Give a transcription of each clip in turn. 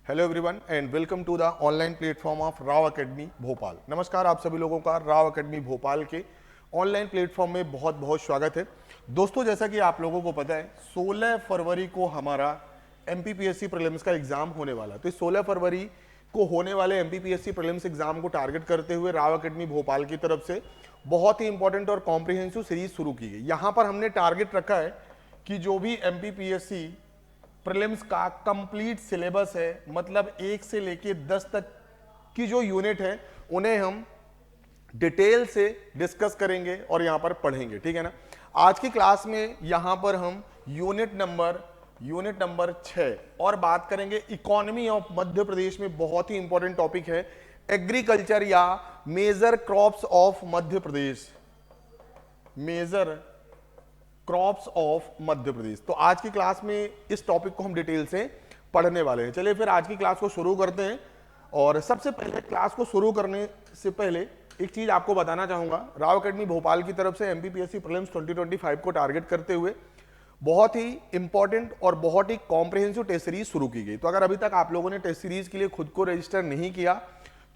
Hello everyone and welcome to the online platform of Rao academy Bhopal. नमस्कार, आप सभी लोगों का राव एकेडमी भोपाल के ऑनलाइन प्लेटफॉर्म में बहुत बहुत स्वागत है। दोस्तों, जैसा कि आप लोगों को पता है 16 फरवरी को हमारा एमपीपीएससी प्रीलिम्स का एग्जाम होने वाला है। तो इस 16 फरवरी को होने वाले एमपीपीएससी प्रीलिम्स एग्जाम को टारगेट करते हुए राव एकेडमी भोपाल की तरफ से बहुत ही इंपॉर्टेंट और कॉम्प्रिहेंसिव सीरीज शुरू की गई। यहाँ पर हमने टारगेट रखा है कि जो भी एमपीपीएससी प्रीलिम्स का कंप्लीट सिलेबस है, मतलब 1 से लेके 10 तक की जो यूनिट है उन्हें हम डिटेल से डिस्कस करेंगे और यहां पर पढ़ेंगे, ठीक है ना। आज की क्लास में यहां पर हम यूनिट नंबर 6 और बात करेंगे इकोनॉमी ऑफ मध्य प्रदेश में। बहुत ही इंपॉर्टेंट टॉपिक है एग्रीकल्चर या major crops of Madhya Pradesh, major crops of Madhya Pradesh. तो आज की क्लास में इस टॉपिक को हम डिटेल से पढ़ने वाले हैं। चलिए फिर आज की क्लास को शुरू करते हैं। और सबसे पहले क्लास को शुरू करने से पहले एक चीज आपको बताना चाहूंगा। राव एकेडमी भोपाल की तरफ से एमपीपीएससी प्रीलिम्स 2025 को टारगेट करते हुए बहुत ही इंपॉर्टेंट और बहुत ही कॉम्प्रिहेंसिव टेस्ट सीरीज शुरू की गई। तो अगर अभी तक आप लोगों ने टेस्ट सीरीज के लिए खुद को रजिस्टर नहीं किया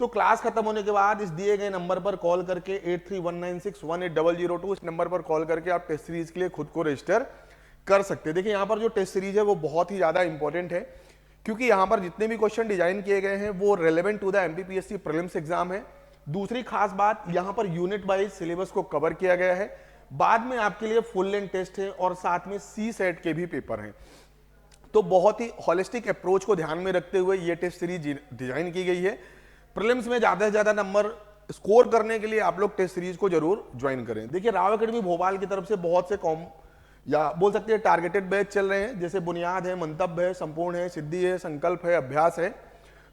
तो क्लास खत्म होने के बाद इस दिए गए नंबर पर कॉल करके 8319618002 इस नंबर पर कॉल करके आप टेस्ट सीरीज के लिए खुद को रजिस्टर कर सकते हैं। देखिए यहाँ पर जो टेस्ट सीरीज है वो बहुत ही ज्यादा इंपॉर्टेंट है, क्योंकि यहाँ पर जितने भी क्वेश्चन डिजाइन किए गए हैं वो relevant to the MPPSC prelims exam है। दूसरी खास बात, यहाँ पर यूनिट वाइज सिलेबस को कवर किया गया है। बाद में आपके लिए फुल लेंथ टेस्ट है और साथ में सी सेट के भी पेपर हैं। तो बहुत ही होलिस्टिक अप्रोच को ध्यान में रखते हुए ये टेस्ट सीरीज डिजाइन की गई है। प्रीलिम्स में ज्यादा से ज्यादा नंबर स्कोर करने के लिए आप लोग टेस्ट सीरीज को जरूर ज्वाइन करें। देखिए राव एकेडमी भोपाल की तरफ से बहुत से कॉम या बोल सकते हैं टारगेटेड बैच चल रहे हैं, जैसे बुनियाद है, मंतव्य है, संपूर्ण है, सिद्धि है, संकल्प है, अभ्यास है।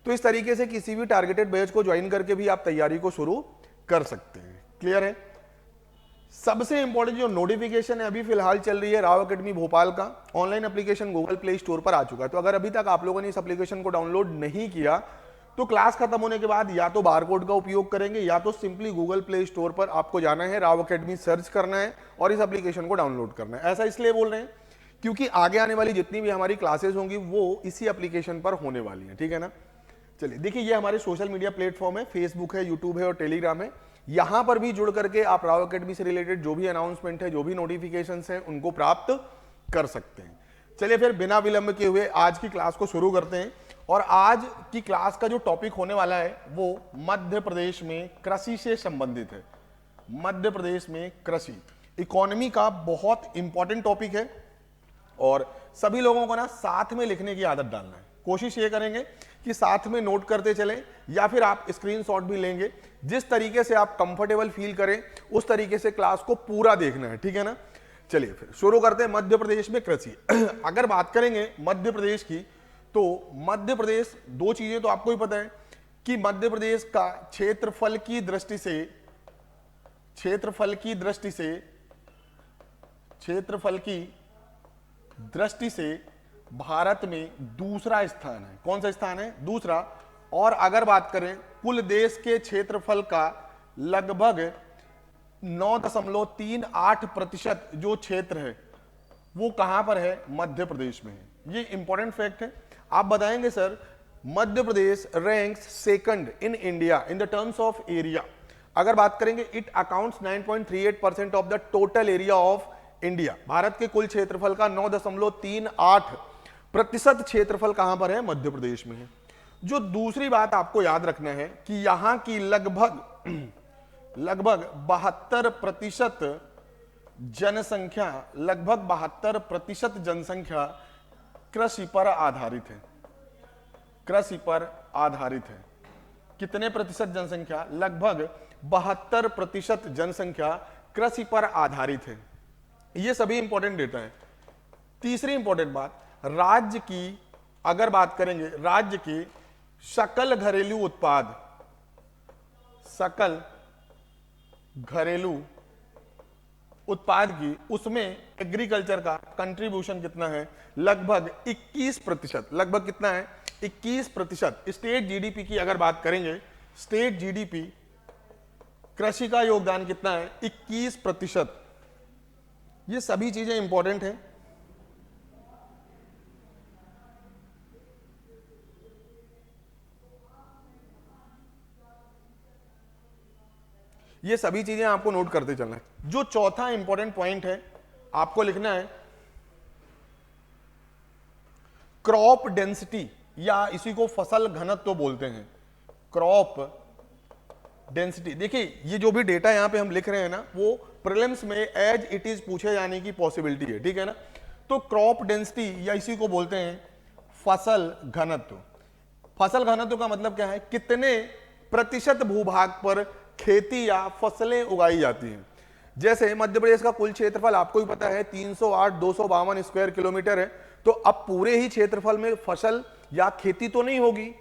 तो इस तरीके से किसी भी टारगेटेड बैच को ज्वाइन करके भी आप तैयारी को शुरू कर सकते हैं। क्लियर है। सबसे इंपॉर्टेंट जो नोटिफिकेशन है अभी फिलहाल चल रही है राव एकेडमी भोपाल का online application Google play store पर आ चुका है। तो अगर अभी तक आप लोगों ने इस एप्लीकेशन को डाउनलोड नहीं किया तो क्लास खत्म होने के बाद या तो बारकोड का उपयोग करेंगे या तो सिंपली गूगल प्ले स्टोर पर आपको जाना है, राव एकेडमी सर्च करना है और इस एप्लीकेशन को डाउनलोड करना है। ऐसा इसलिए बोल रहे हैं क्योंकि आगे आने वाली जितनी भी हमारी क्लासेस होंगी वो इसी एप्लीकेशन पर होने वाली है, ठीक है ना। चलिए देखिए, ये हमारे सोशल मीडिया प्लेटफॉर्म है, फेसबुक है, यूट्यूब है और टेलीग्राम है। यहां पर भी जुड़ करके आप राव एकेडमी से रिलेटेड जो भी अनाउंसमेंट है, जो भी नोटिफिकेशन है उनको प्राप्त कर सकते हैं। चलिए फिर बिना विलंब के हुए आज की क्लास को शुरू करते हैं। और आज की क्लास का जो टॉपिक होने वाला है वो मध्य प्रदेश में कृषि से संबंधित है। मध्य प्रदेश में कृषि इकोनॉमी का बहुत इंपॉर्टेंट टॉपिक है और सभी लोगों को ना साथ में लिखने की आदत डालना है। कोशिश ये करेंगे कि साथ में नोट करते चलें या फिर आप स्क्रीनशॉट भी लेंगे। जिस तरीके से आप कंफर्टेबल फील करें उस तरीके से क्लास को पूरा देखना है, ठीक है ना। चलिए फिर शुरू करते हैं मध्य प्रदेश में कृषि। अगर बात करेंगे मध्य प्रदेश की तो मध्य प्रदेश, दो चीजें तो आपको ही पता है कि मध्य प्रदेश का क्षेत्रफल की दृष्टि से भारत में दूसरा स्थान है। कौन सा स्थान है? दूसरा। और अगर बात करें कुल देश के क्षेत्रफल का लगभग 9.38% जो क्षेत्र है वो कहां पर है? मध्य प्रदेश में है। ये इंपॉर्टेंट फैक्ट है। आप बताएंगे sir Madhya Pradesh ranks second in India in the terms of area. अगर बात करेंगे it accounts 9.38% of the total area of India. Bharat के कुल क्षेत्रफल का 9.38% क्षेत्रफल कहां पर है? मध्य प्रदेश में है। जो दूसरी बात आपको याद रखना है कि यहां की लगभग 72% जनसंख्या, लगभग 72% जनसंख्या कृषि पर आधारित है। कृषि पर आधारित है। कितने प्रतिशत जनसंख्या? लगभग 72% जनसंख्या कृषि पर आधारित है। ये सभी इंपॉर्टेंट डेटा है। तीसरी इंपॉर्टेंट बात, राज्य की अगर बात करेंगे, राज्य के सकल घरेलू उत्पाद, सकल घरेलू उत्पाद की, उसमें एग्रीकल्चर का कंट्रीब्यूशन कितना है? लगभग 21%। लगभग कितना है? 21%। स्टेट जीडीपी की अगर बात करेंगे, स्टेट जीडीपी कृषि का योगदान कितना है? 21%। ये सभी चीजें इंपॉर्टेंट हैं। ये सभी चीजें आपको नोट करते चलना है। जो चौथा इंपॉर्टेंट पॉइंट है आपको लिखना है क्रॉप डेंसिटी, या इसी को फसल घनत्व तो बोलते हैं, क्रॉप डेंसिटी। देखिए ये जो भी डेटा यहां पे हम लिख रहे हैं ना, वो प्रीलिम्स में एज इट इज पूछे जाने की पॉसिबिलिटी है, ठीक है ना। तो क्रॉप डेंसिटी या इसी को बोलते हैं फसल घनत्व। फसल घनत्व का मतलब क्या है, कितने प्रतिशत भूभाग पर खेती या फसलें उगाई जाती हैं। जैसे मध्य प्रदेश का कुल क्षेत्रफल आपको ही पता है 308,252 स्क्वायर किलोमीटर है, तो अब पूरे ही क्षेत्रफल में फसल या खेती तो नहीं होगी।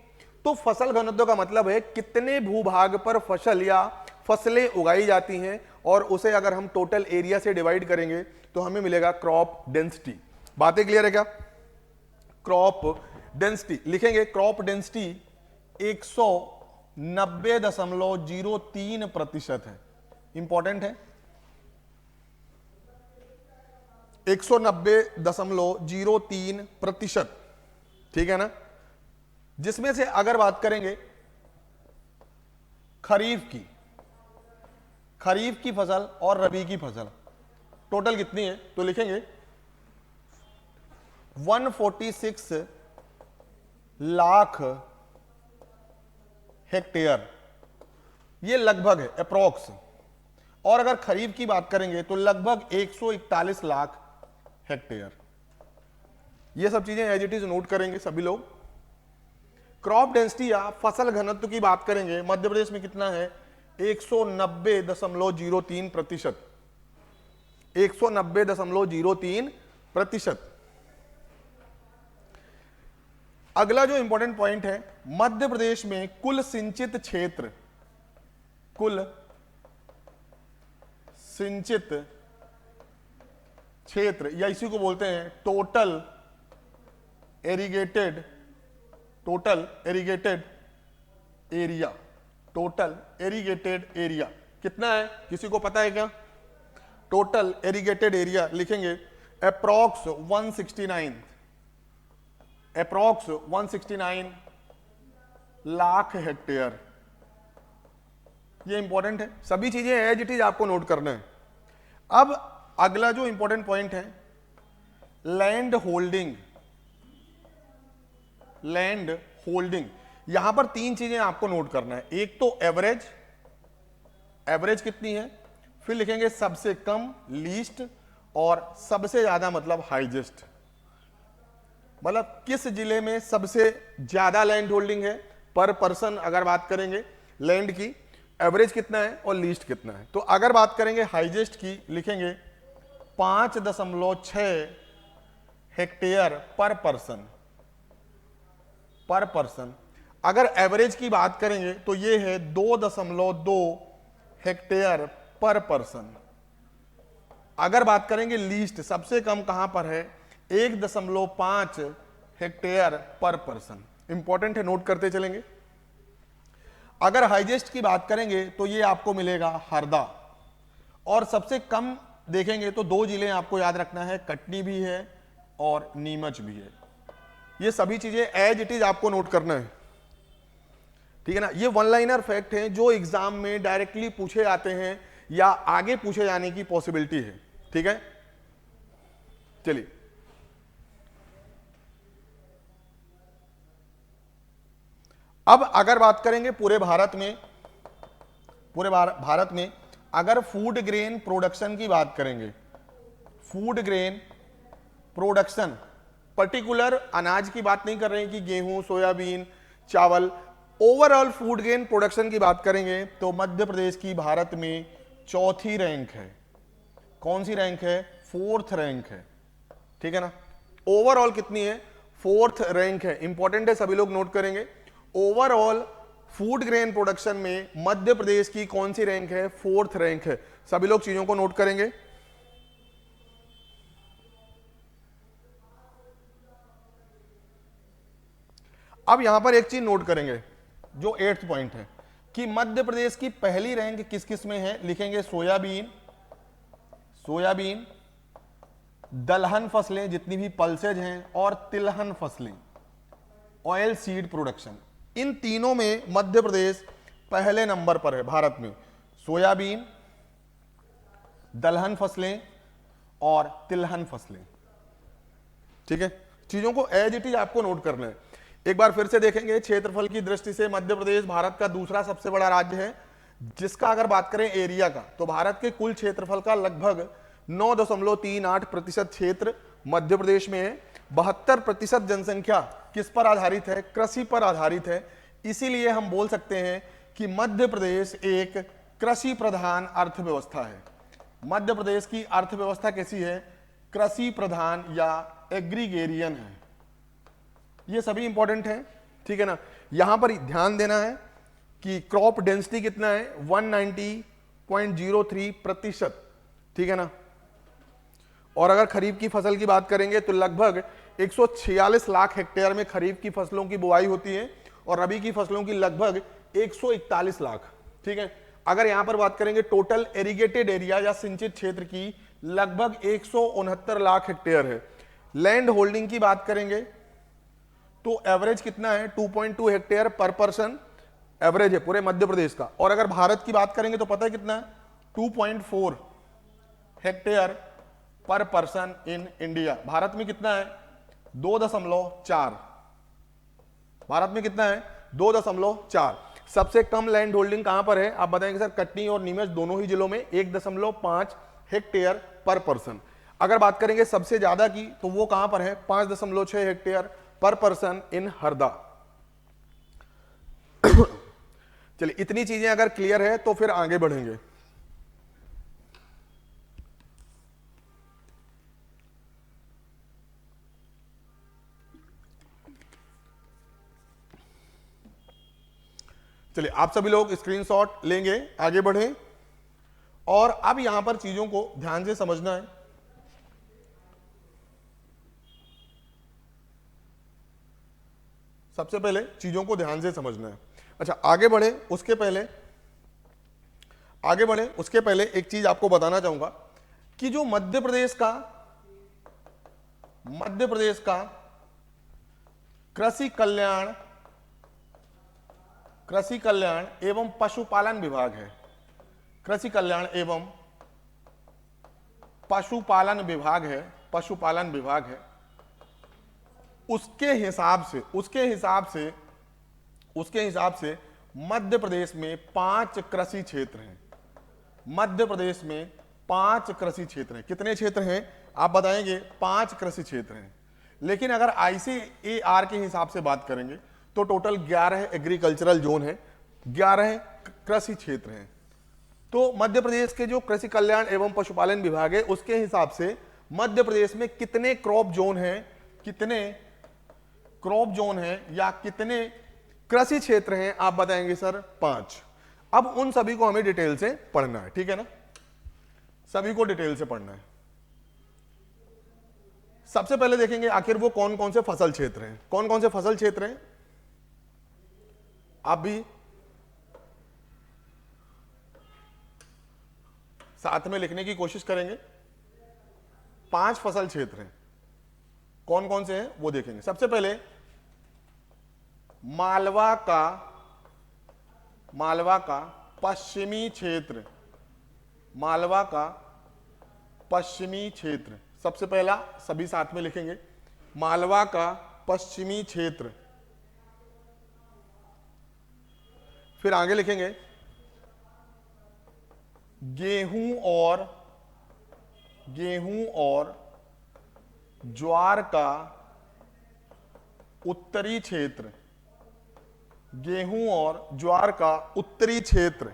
तो फसल घनत्व का मतलब है कितने भूभाग पर फसल या फसलें उगाई जाती हैं, और उसे अगर हम टोटल एरिया से डिवाइड करेंगे तो हमें मिलेगा क्रॉप डेंसिटी। बातें क्लियर है क्या? क्रॉप डेंसिटी लिखेंगे, क्रॉप डेंसिटी 190.03% है। इंपॉर्टेंट है, 190.03%, ठीक है ना। जिसमें से अगर बात करेंगे खरीफ की फसल और रबी की फसल टोटल कितनी है, तो लिखेंगे 146 लाख हेक्टेयर, ये लगभग है, अप्रोक्स। और अगर खरीफ की बात करेंगे तो लगभग 141 लाख हेक्टेयर। ये सब चीजें एज इट इज नोट करेंगे सभी लोग। क्रॉप डेंसिटी या फसल घनत्व की बात करेंगे, मध्य प्रदेश में कितना है, 190.03%, 190.03%। अगला जो इंपॉर्टेंट पॉइंट है, मध्य प्रदेश में कुल सिंचित क्षेत्र या इसी को बोलते हैं टोटल एरिगेटेड एरिया कितना है, किसी को पता है क्या? टोटल एरिगेटेड एरिया लिखेंगे अप्रॉक्स 169 लाख हेक्टेयर। ये इंपॉर्टेंट है, सभी चीजें एज इट इज आपको नोट करना है। अब अगला जो इंपॉर्टेंट पॉइंट है, लैंड होल्डिंग। यहां पर तीन चीजें आपको नोट करना है। एक तो एवरेज कितनी है, फिर लिखेंगे सबसे कम लीस्ट, और सबसे ज्यादा मतलब हाईएस्ट। मतलब किस जिले में सबसे ज्यादा लैंड होल्डिंग है पर पर्सन, अगर बात करेंगे लैंड की, एवरेज कितना है और लीस्ट कितना है। तो अगर बात करेंगे हाईएस्ट की, लिखेंगे 5.6 हेक्टेयर पर पर्सन। अगर एवरेज की बात करेंगे तो ये है 2.2 हेक्टेयर पर पर्सन। अगर बात करेंगे लीस्ट, सबसे कम कहां पर है, 1.5 हेक्टेयर पर पर्सन। इंपॉर्टेंट है, नोट करते चलेंगे। अगर हाईएस्ट की बात करेंगे तो ये आपको मिलेगा हरदा, और सबसे कम देखेंगे तो दो जिले आपको याद रखना है, कटनी भी है और नीमच भी है। ये सभी चीजें एज इट इज आपको नोट करना है, ठीक है ना। ये वन लाइनर फैक्ट हैं जो एग्जाम में डायरेक्टली पूछे जाते हैं या आगे पूछे जाने की पॉसिबिलिटी है, ठीक है। चलिए अब अगर बात करेंगे पूरे भारत में अगर फूड ग्रेन प्रोडक्शन की बात करेंगे, फूड ग्रेन प्रोडक्शन, पर्टिकुलर अनाज की बात नहीं कर रहे हैं कि गेहूं, सोयाबीन, चावल, ओवरऑल फूड ग्रेन प्रोडक्शन की बात करेंगे तो मध्य प्रदेश की भारत में चौथी रैंक है। कौन सी रैंक है? 4th रैंक है, ठीक है ना। ओवरऑल कितनी है? 4th रैंक है। इंपॉर्टेंट है, सभी लोग नोट करेंगे। ओवरऑल फूड ग्रेन प्रोडक्शन में मध्य प्रदेश की कौन सी रैंक है? 4th रैंक है। सभी लोग चीजों को नोट करेंगे। अब यहां पर एक चीज नोट करेंगे, जो 8th पॉइंट है कि मध्य प्रदेश की पहली रैंक किस किस में है। लिखेंगे सोयाबीन, दलहन फसलें जितनी भी पल्सेज हैं, और तिलहन फसलें, ऑयल सीड प्रोडक्शन। इन तीनों में मध्य प्रदेश पहले नंबर पर है भारत में। सोयाबीन, दलहन फसलें और तिलहन फसलें। ठीक है, चीजों को एज इट इज आपको नोट करना है। एक बार फिर से देखेंगे, क्षेत्रफल की दृष्टि से मध्य प्रदेश भारत का दूसरा सबसे बड़ा राज्य है, जिसका अगर बात करें एरिया का, तो भारत के कुल क्षेत्रफल का लगभग 9.38% क्षेत्र मध्य प्रदेश में है। 72% जनसंख्या किस पर आधारित है? कृषि पर आधारित है। इसीलिए हम बोल सकते हैं कि मध्य प्रदेश एक कृषि प्रधान अर्थव्यवस्था है। मध्य प्रदेश की अर्थव्यवस्था कैसी है? कृषि प्रधान या एग्रीगेरियन है। ये सभी इंपॉर्टेंट है, ठीक है ना। यहां पर ध्यान देना है कि क्रॉप डेंसिटी कितना है? 190.03%, ठीक है ना। और अगर खरीफ की फसल की बात करेंगे तो लगभग 146 लाख हेक्टेयर में खरीफ की फसलों की बुआई होती है और रबी की फसलों की लगभग 141 लाख, ठीक है। अगर यहां पर बात करेंगे टोटल एरिगेटेड एरिया या सिंचित क्षेत्र की, लगभग 169 लाख हेक्टेयर है। लैंड होल्डिंग की बात करेंगे तो एवरेज कितना है? 2.2 हेक्टेयर पर पर्सन एवरेज है पूरे मध्य प्रदेश का। और अगर भारत की बात करेंगे तो पता है कितना है? 2.4 हेक्टेयर पर पर्सन इन इंडिया। भारत में कितना है? 2.4। भारत में कितना है? 2.4। सबसे कम लैंड होल्डिंग कहां पर है? आप बताएंगे सर। कटनी और नीमच दोनों ही जिलों में 1.5 हेक्टेयर पर पर्सन। अगर बात करेंगे सबसे ज्यादा की तो वो कहां पर है? 5.6 हेक्टेयर पर पर्सन इन हरदा। चलिए, इतनी चीजें अगर क्लियर है तो फिर आगे बढ़ेंगे। चलिए, आप सभी लोग स्क्रीनशॉट लेंगे, आगे बढ़ें। और अब यहां पर चीजों को ध्यान से समझना है। सबसे पहले चीजों को ध्यान से समझना है। अच्छा, आगे बढ़े उसके पहले एक चीज आपको बताना चाहूंगा कि जो मध्य प्रदेश का कृषि कल्याण एवं पशुपालन विभाग है। कृषि कल्याण एवं पशुपालन विभाग है। उसके हिसाब से मध्य प्रदेश में 5 कृषि क्षेत्र हैं। मध्य प्रदेश में 5 कृषि क्षेत्र हैं। कितने क्षेत्र हैं आप बताएंगे? 5 कृषि क्षेत्र हैं। लेकिन अगर ICAR के हिसाब से बात करेंगे तो टोटल 11 एग्रीकल्चरल जोन है, 11 कृषि क्षेत्र हैं। तो मध्य प्रदेश के जो कृषि कल्याण एवं पशुपालन विभाग है उसके हिसाब से मध्य प्रदेश में कितने क्रॉप जोन हैं या कितने कृषि क्षेत्र हैं आप बताएंगे सर? 5। अब उन सभी को हमें डिटेल से पढ़ना है, ठीक है ना। सभी को डिटेल से पढ़ना है। सबसे पहले देखेंगे आखिर वो कौन कौन से फसल क्षेत्र हैं। कौन कौन से फसल क्षेत्र हैं आप भी साथ में लिखने की कोशिश करेंगे। 5 फसल क्षेत्र हैं, कौन कौन से हैं वो देखेंगे। सबसे पहले मालवा का पश्चिमी क्षेत्र, सबसे पहला सभी साथ में लिखेंगे, मालवा का पश्चिमी क्षेत्र। फिर आगे लिखेंगे गेहूं और ज्वार का उत्तरी क्षेत्र। गेहूं और ज्वार का उत्तरी क्षेत्र।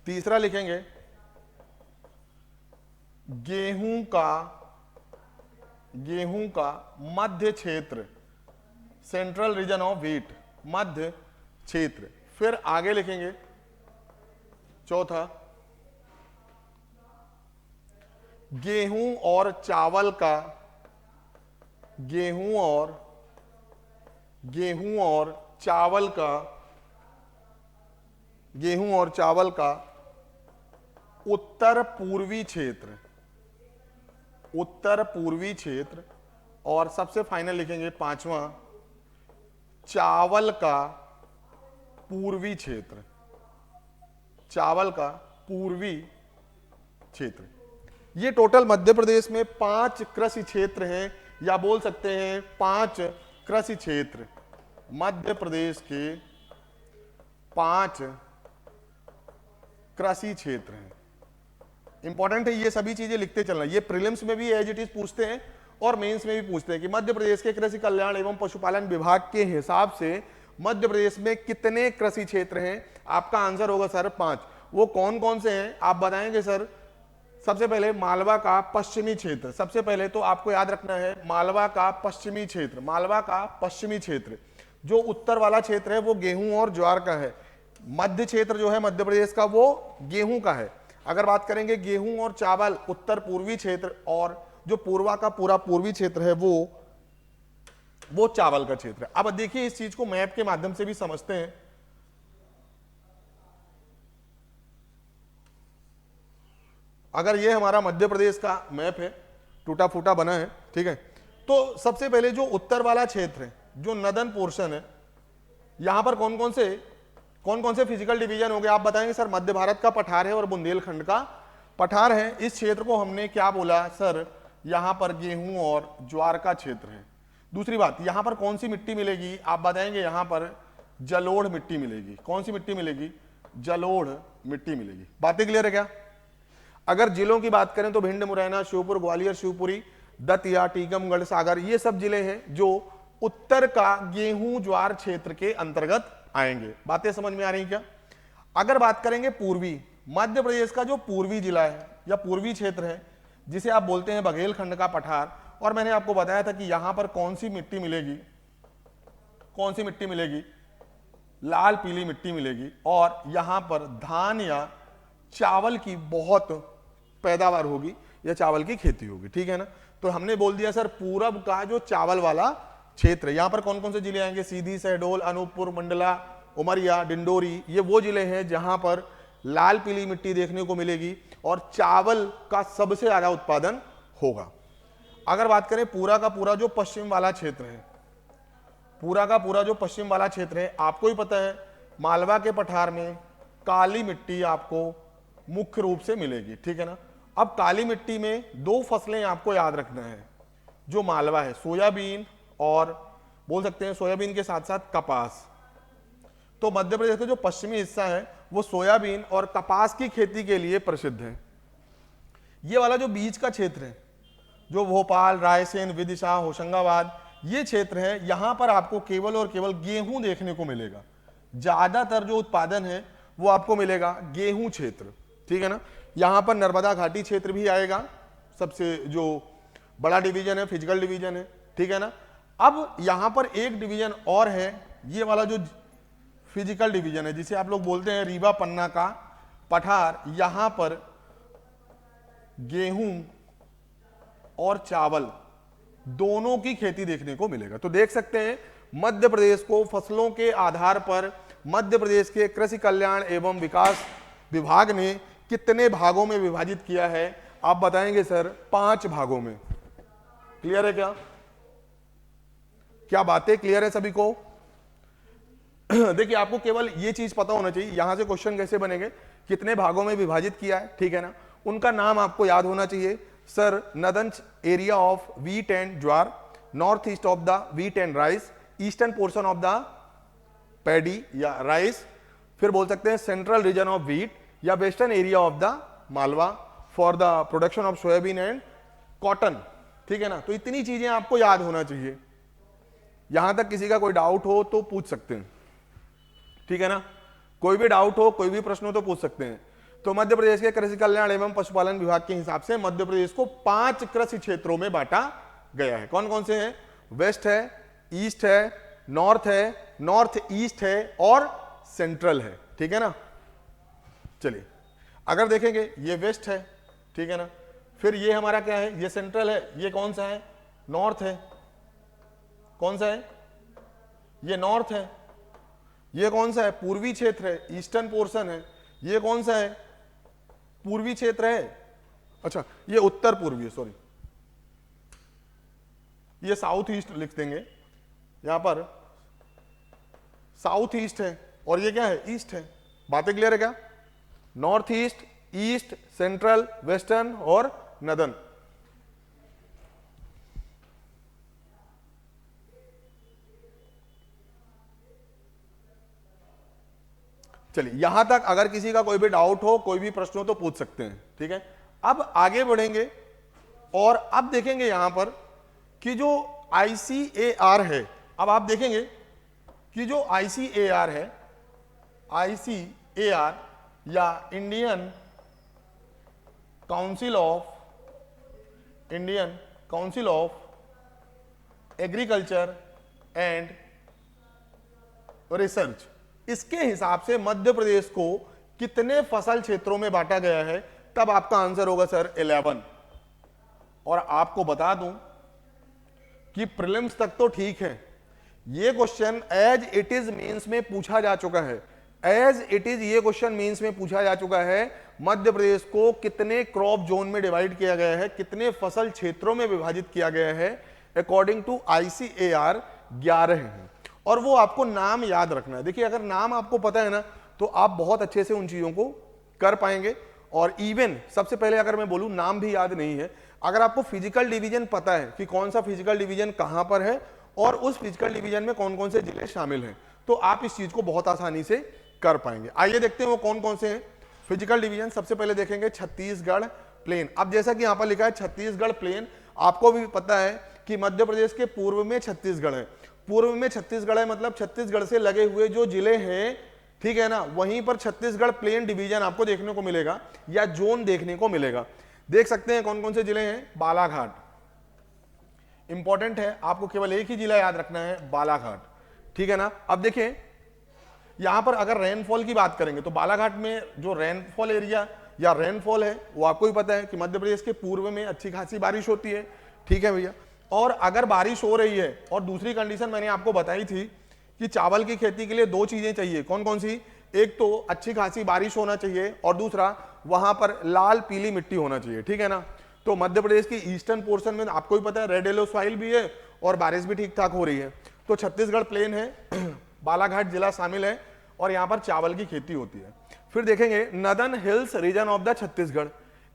तीसरा लिखेंगे गेहूं का मध्य क्षेत्र, सेंट्रल रीजन ऑफ व्हीट, मध्य क्षेत्र। फिर आगे लिखेंगे चौथा गेहूं और चावल का उत्तर पूर्वी क्षेत्र। और सबसे फाइनल लिखेंगे पांचवा चावल का पूर्वी क्षेत्र। चावल का पूर्वी क्षेत्र। ये टोटल मध्य प्रदेश में 5 कृषि क्षेत्र हैं, या बोल सकते हैं 5 कृषि क्षेत्र। मध्य प्रदेश के 5 कृषि क्षेत्र हैं। इंपॉर्टेंट है, ये सभी चीजें लिखते चलना। ये प्रीलिम्स में भी एज इट इज पूछते हैं और मेंस में भी पूछते हैं कि मध्य प्रदेश के कृषि कल्याण एवं पशुपालन विभाग के हिसाब से मध्य प्रदेश में कितने कृषि क्षेत्र हैं। आपका आंसर होगा सर 5। वो कौन कौन से हैं आप बताएंगे सर। सबसे पहले मालवा का पश्चिमी क्षेत्र, सबसे पहले तो आपको याद रखना है मालवा का पश्चिमी क्षेत्र। मालवा का पश्चिमी क्षेत्र, जो उत्तर वाला क्षेत्र है वो गेहूं और ज्वार का है। मध्य क्षेत्र जो है मध्य प्रदेश का वो गेहूं का है। अगर बात करेंगे गेहूं और चावल उत्तर पूर्वी क्षेत्र, और जो पूर्वा का पूरा पूर्वी क्षेत्र है वो चावल का क्षेत्र है। अब देखिए इस चीज को मैप के माध्यम से भी समझते हैं। अगर ये हमारा मध्य प्रदेश का मैप है, टूटा फूटा बना है, ठीक है, तो सबसे पहले जो उत्तर वाला क्षेत्र है, जो नदन पोर्शन है, यहां पर कौन कौन से फिजिकल डिवीजन हो गए आप बताएंगे सर। मध्य भारत का पठार है और बुंदेलखंड का पठार है। इस क्षेत्र को हमने क्या बोला सर, यहां पर गेहूं और ज्वार का क्षेत्र है। दूसरी बात, यहां पर कौन सी मिट्टी मिलेगी आप बताएंगे, यहां पर जलोढ़ मिट्टी मिलेगी। कौन सी मिट्टी मिलेगी, जलोढ़ मिट्टी मिलेगी। बातें क्लियर है क्या। अगर जिलों की बात करें तो भिंड, मुरैना, श्योपुर, ग्वालियर, शिवपुरी, दतिया, टीकमगढ़, सागर, ये सब जिले हैं जो उत्तर का गेहूं ज्वार क्षेत्र के अंतर्गत आएंगे। बातें समझ में आ रही क्या। अगर बात करेंगे पूर्वी, मध्य प्रदेश का जो पूर्वी जिला है या पूर्वी क्षेत्र है, जिसे आप बोलते हैं बघेलखंड का पठार, और मैंने आपको बताया था कि यहां पर कौन सी मिट्टी मिलेगी, कौन सी मिट्टी मिलेगी, लाल पीली मिट्टी मिलेगी, और यहां पर धान या चावल की बहुत पैदावार होगी या चावल की खेती होगी, ठीक है ना। तो हमने बोल दिया सर पूरब का जो चावल वाला क्षेत्र है, यहां पर कौन कौन से जिले आएंगे, सीधी, शहडोल, अनूपपुर, मंडला, उमरिया, डिंडोरी, ये वो जिले हैं जहां पर लाल पीली मिट्टी देखने को मिलेगी और चावल का सबसे ज्यादा उत्पादन होगा। अगर बात करें पूरा का पूरा जो पश्चिम वाला क्षेत्र है, पूरा का पूरा जो पश्चिम वाला क्षेत्र है, आपको ही पता है मालवा के पठार में काली मिट्टी आपको मुख्य रूप से मिलेगी, ठीक है ना। अब काली मिट्टी में 2 फसलें आपको याद रखना है। जो मालवा है सोयाबीन, और बोल सकते हैं सोयाबीन के साथ साथ कपास। तो मध्य प्रदेश का जो पश्चिमी हिस्सा है वो सोयाबीन और कपास की खेती के लिए प्रसिद्ध है। ये वाला जो बीच का क्षेत्र है, जो भोपाल, रायसेन, विदिशा, होशंगाबाद, ये क्षेत्र है, यहां पर आपको केवल और केवल गेहूं देखने को मिलेगा। ज्यादातर जो उत्पादन है वो आपको मिलेगा गेहूं क्षेत्र, ठीक है ना। यहां पर नर्मदा घाटी क्षेत्र भी आएगा, सबसे जो बड़ा डिवीजन है, फिजिकल डिवीजन है, ठीक है ना। अब यहां पर एक डिवीजन और है, ये वाला जो फिजिकल डिवीजन है जिसे आप लोग बोलते हैं रीवा पन्ना का पठार। यहां पर गेहूं और चावल दोनों की खेती देखने को मिलेगा। तो देख सकते हैं मध्य प्रदेश को फसलों के आधार पर मध्य प्रदेश के कृषि कल्याण एवं विकास विभाग ने कितने भागों में विभाजित किया है आप बताएंगे सर। 5 भागों में। क्लियर है क्या, क्या बातें क्लियर है सभी को। देखिए आपको केवल ये चीज पता होना चाहिए, यहां से क्वेश्चन कैसे बनेंगे, कितने भागों में विभाजित किया है, ठीक है ना। उनका नाम आपको याद होना चाहिए sir. Northern area of wheat and jowar, north east of the wheat and rice, eastern portion of the paddy या राइस, फिर बोल सकते हैं सेंट्रल रीजन ऑफ व्हीट या western area of the Malwa for the production of soybean and cotton, ठीक है ना। तो इतनी चीजें आपको याद होना चाहिए। यहां तक किसी का कोई डाउट हो तो पूछ सकते हैं, ठीक है ना। कोई भी डाउट हो, कोई भी प्रश्न हो तो पूछ सकते हैं। तो मध्य प्रदेश के कृषि कल्याण एवं पशुपालन विभाग के हिसाब से मध्य प्रदेश को 5 कृषि क्षेत्रों में बांटा गया है। कौन कौन से हैं, वेस्ट है, ईस्ट है, नॉर्थ ईस्ट है और सेंट्रल है, ठीक है ना। चलिए अगर देखेंगे ये वेस्ट है, ठीक है ना, फिर ये हमारा क्या है, ये सेंट्रल है, ये कौन सा है, नॉर्थ है, कौन सा है, ये नॉर्थ है, ये कौन सा है, पूर्वी क्षेत्र है, ईस्टर्न पोर्शन है, ये कौन सा है, पूर्वी क्षेत्र है, अच्छा ये उत्तर पूर्वी है, सॉरी ये साउथ ईस्ट लिख देंगे, यहां पर साउथ ईस्ट है और ये क्या है, ईस्ट है। बातें क्लियर है क्या। North east, east, central, western और नदन। चलिए यहां तक अगर किसी का कोई भी डाउट हो, कोई भी प्रश्न हो तो पूछ सकते हैं, ठीक है। अब आगे बढ़ेंगे और अब देखेंगे यहां पर कि जो ICAR है, अब आप देखेंगे कि जो ICAR है, ICAR या Indian council of agriculture and research, इसके हिसाब से मध्य प्रदेश को कितने फसल क्षेत्रों में बांटा गया है, तब आपका आंसर होगा सर 11। और आपको बता दूं कि प्रीलिम्स तक तो ठीक है, ये question as it is mains में पूछा जा चुका है, एज इट इज ये क्वेश्चन मेंस में पूछा जा चुका है। मध्य प्रदेश को कितने क्रॉप जोन में डिवाइड किया गया है, कितने फसल क्षेत्रों में विभाजित किया गया है, अकॉर्डिंग टू ICAR 11 है। और वो आपको नाम याद रखना है। देखिए अगर नाम आपको पता है ना तो आप बहुत अच्छे से उन चीजों को कर पाएंगे। और इवन सबसे पहले अगर मैं बोलूं, नाम भी याद नहीं है, अगर आपको फिजिकल डिवीजन पता है कि कौन सा फिजिकल डिवीजन कहां पर है और उस फिजिकल डिवीजन में कौन कौन से जिले शामिल हैं, तो आप इस चीज को बहुत आसानी से कर पाएंगे। आइए देखते हैं वो कौन कौन से हैं फिजिकल डिवीजन। सबसे पहले देखेंगे छत्तीसगढ़ प्लेन। अब जैसा कि यहां पर लिखा है छत्तीसगढ़ प्लेन, आपको भी पता है कि मध्य प्रदेश के पूर्व में छत्तीसगढ़ है, पूर्व में छत्तीसगढ़ है, मतलब छत्तीसगढ़ से लगे हुए जो जिले हैं, ठीक है ना, वहीं पर छत्तीसगढ़ प्लेन डिवीजन आपको देखने को मिलेगा या जोन देखने को मिलेगा। देख सकते हैं कौन कौन से जिले हैं। बालाघाट इंपॉर्टेंट है, आपको केवल एक ही जिला याद रखना है, बालाघाट, ठीक है ना। अब देखिए यहां पर अगर रेनफॉल की बात करेंगे तो बालाघाट में जो रेनफॉल एरिया या रेनफॉल है वो आपको ही पता है कि मध्य प्रदेश के पूर्व में अच्छी खासी बारिश होती है, ठीक है भैया। और अगर बारिश हो रही है, और दूसरी कंडीशन मैंने आपको बताई थी कि चावल की खेती के लिए दो चीजें चाहिए, कौन कौन सी, एक तो अच्छी खासी बारिश होना चाहिए और दूसरा वहां पर लाल पीली मिट्टी होना चाहिए, ठीक है ना। तो मध्य प्रदेश की ईस्टर्न पोर्शन में आपको ही पता है रेड येलो सॉइल भी है और बारिश भी ठीक ठाक हो रही है। तो छत्तीसगढ़ प्लेन है, बालाघाट जिला शामिल है और यहां पर चावल की खेती होती है। फिर देखेंगे northern hills region of the Chhattisgarh.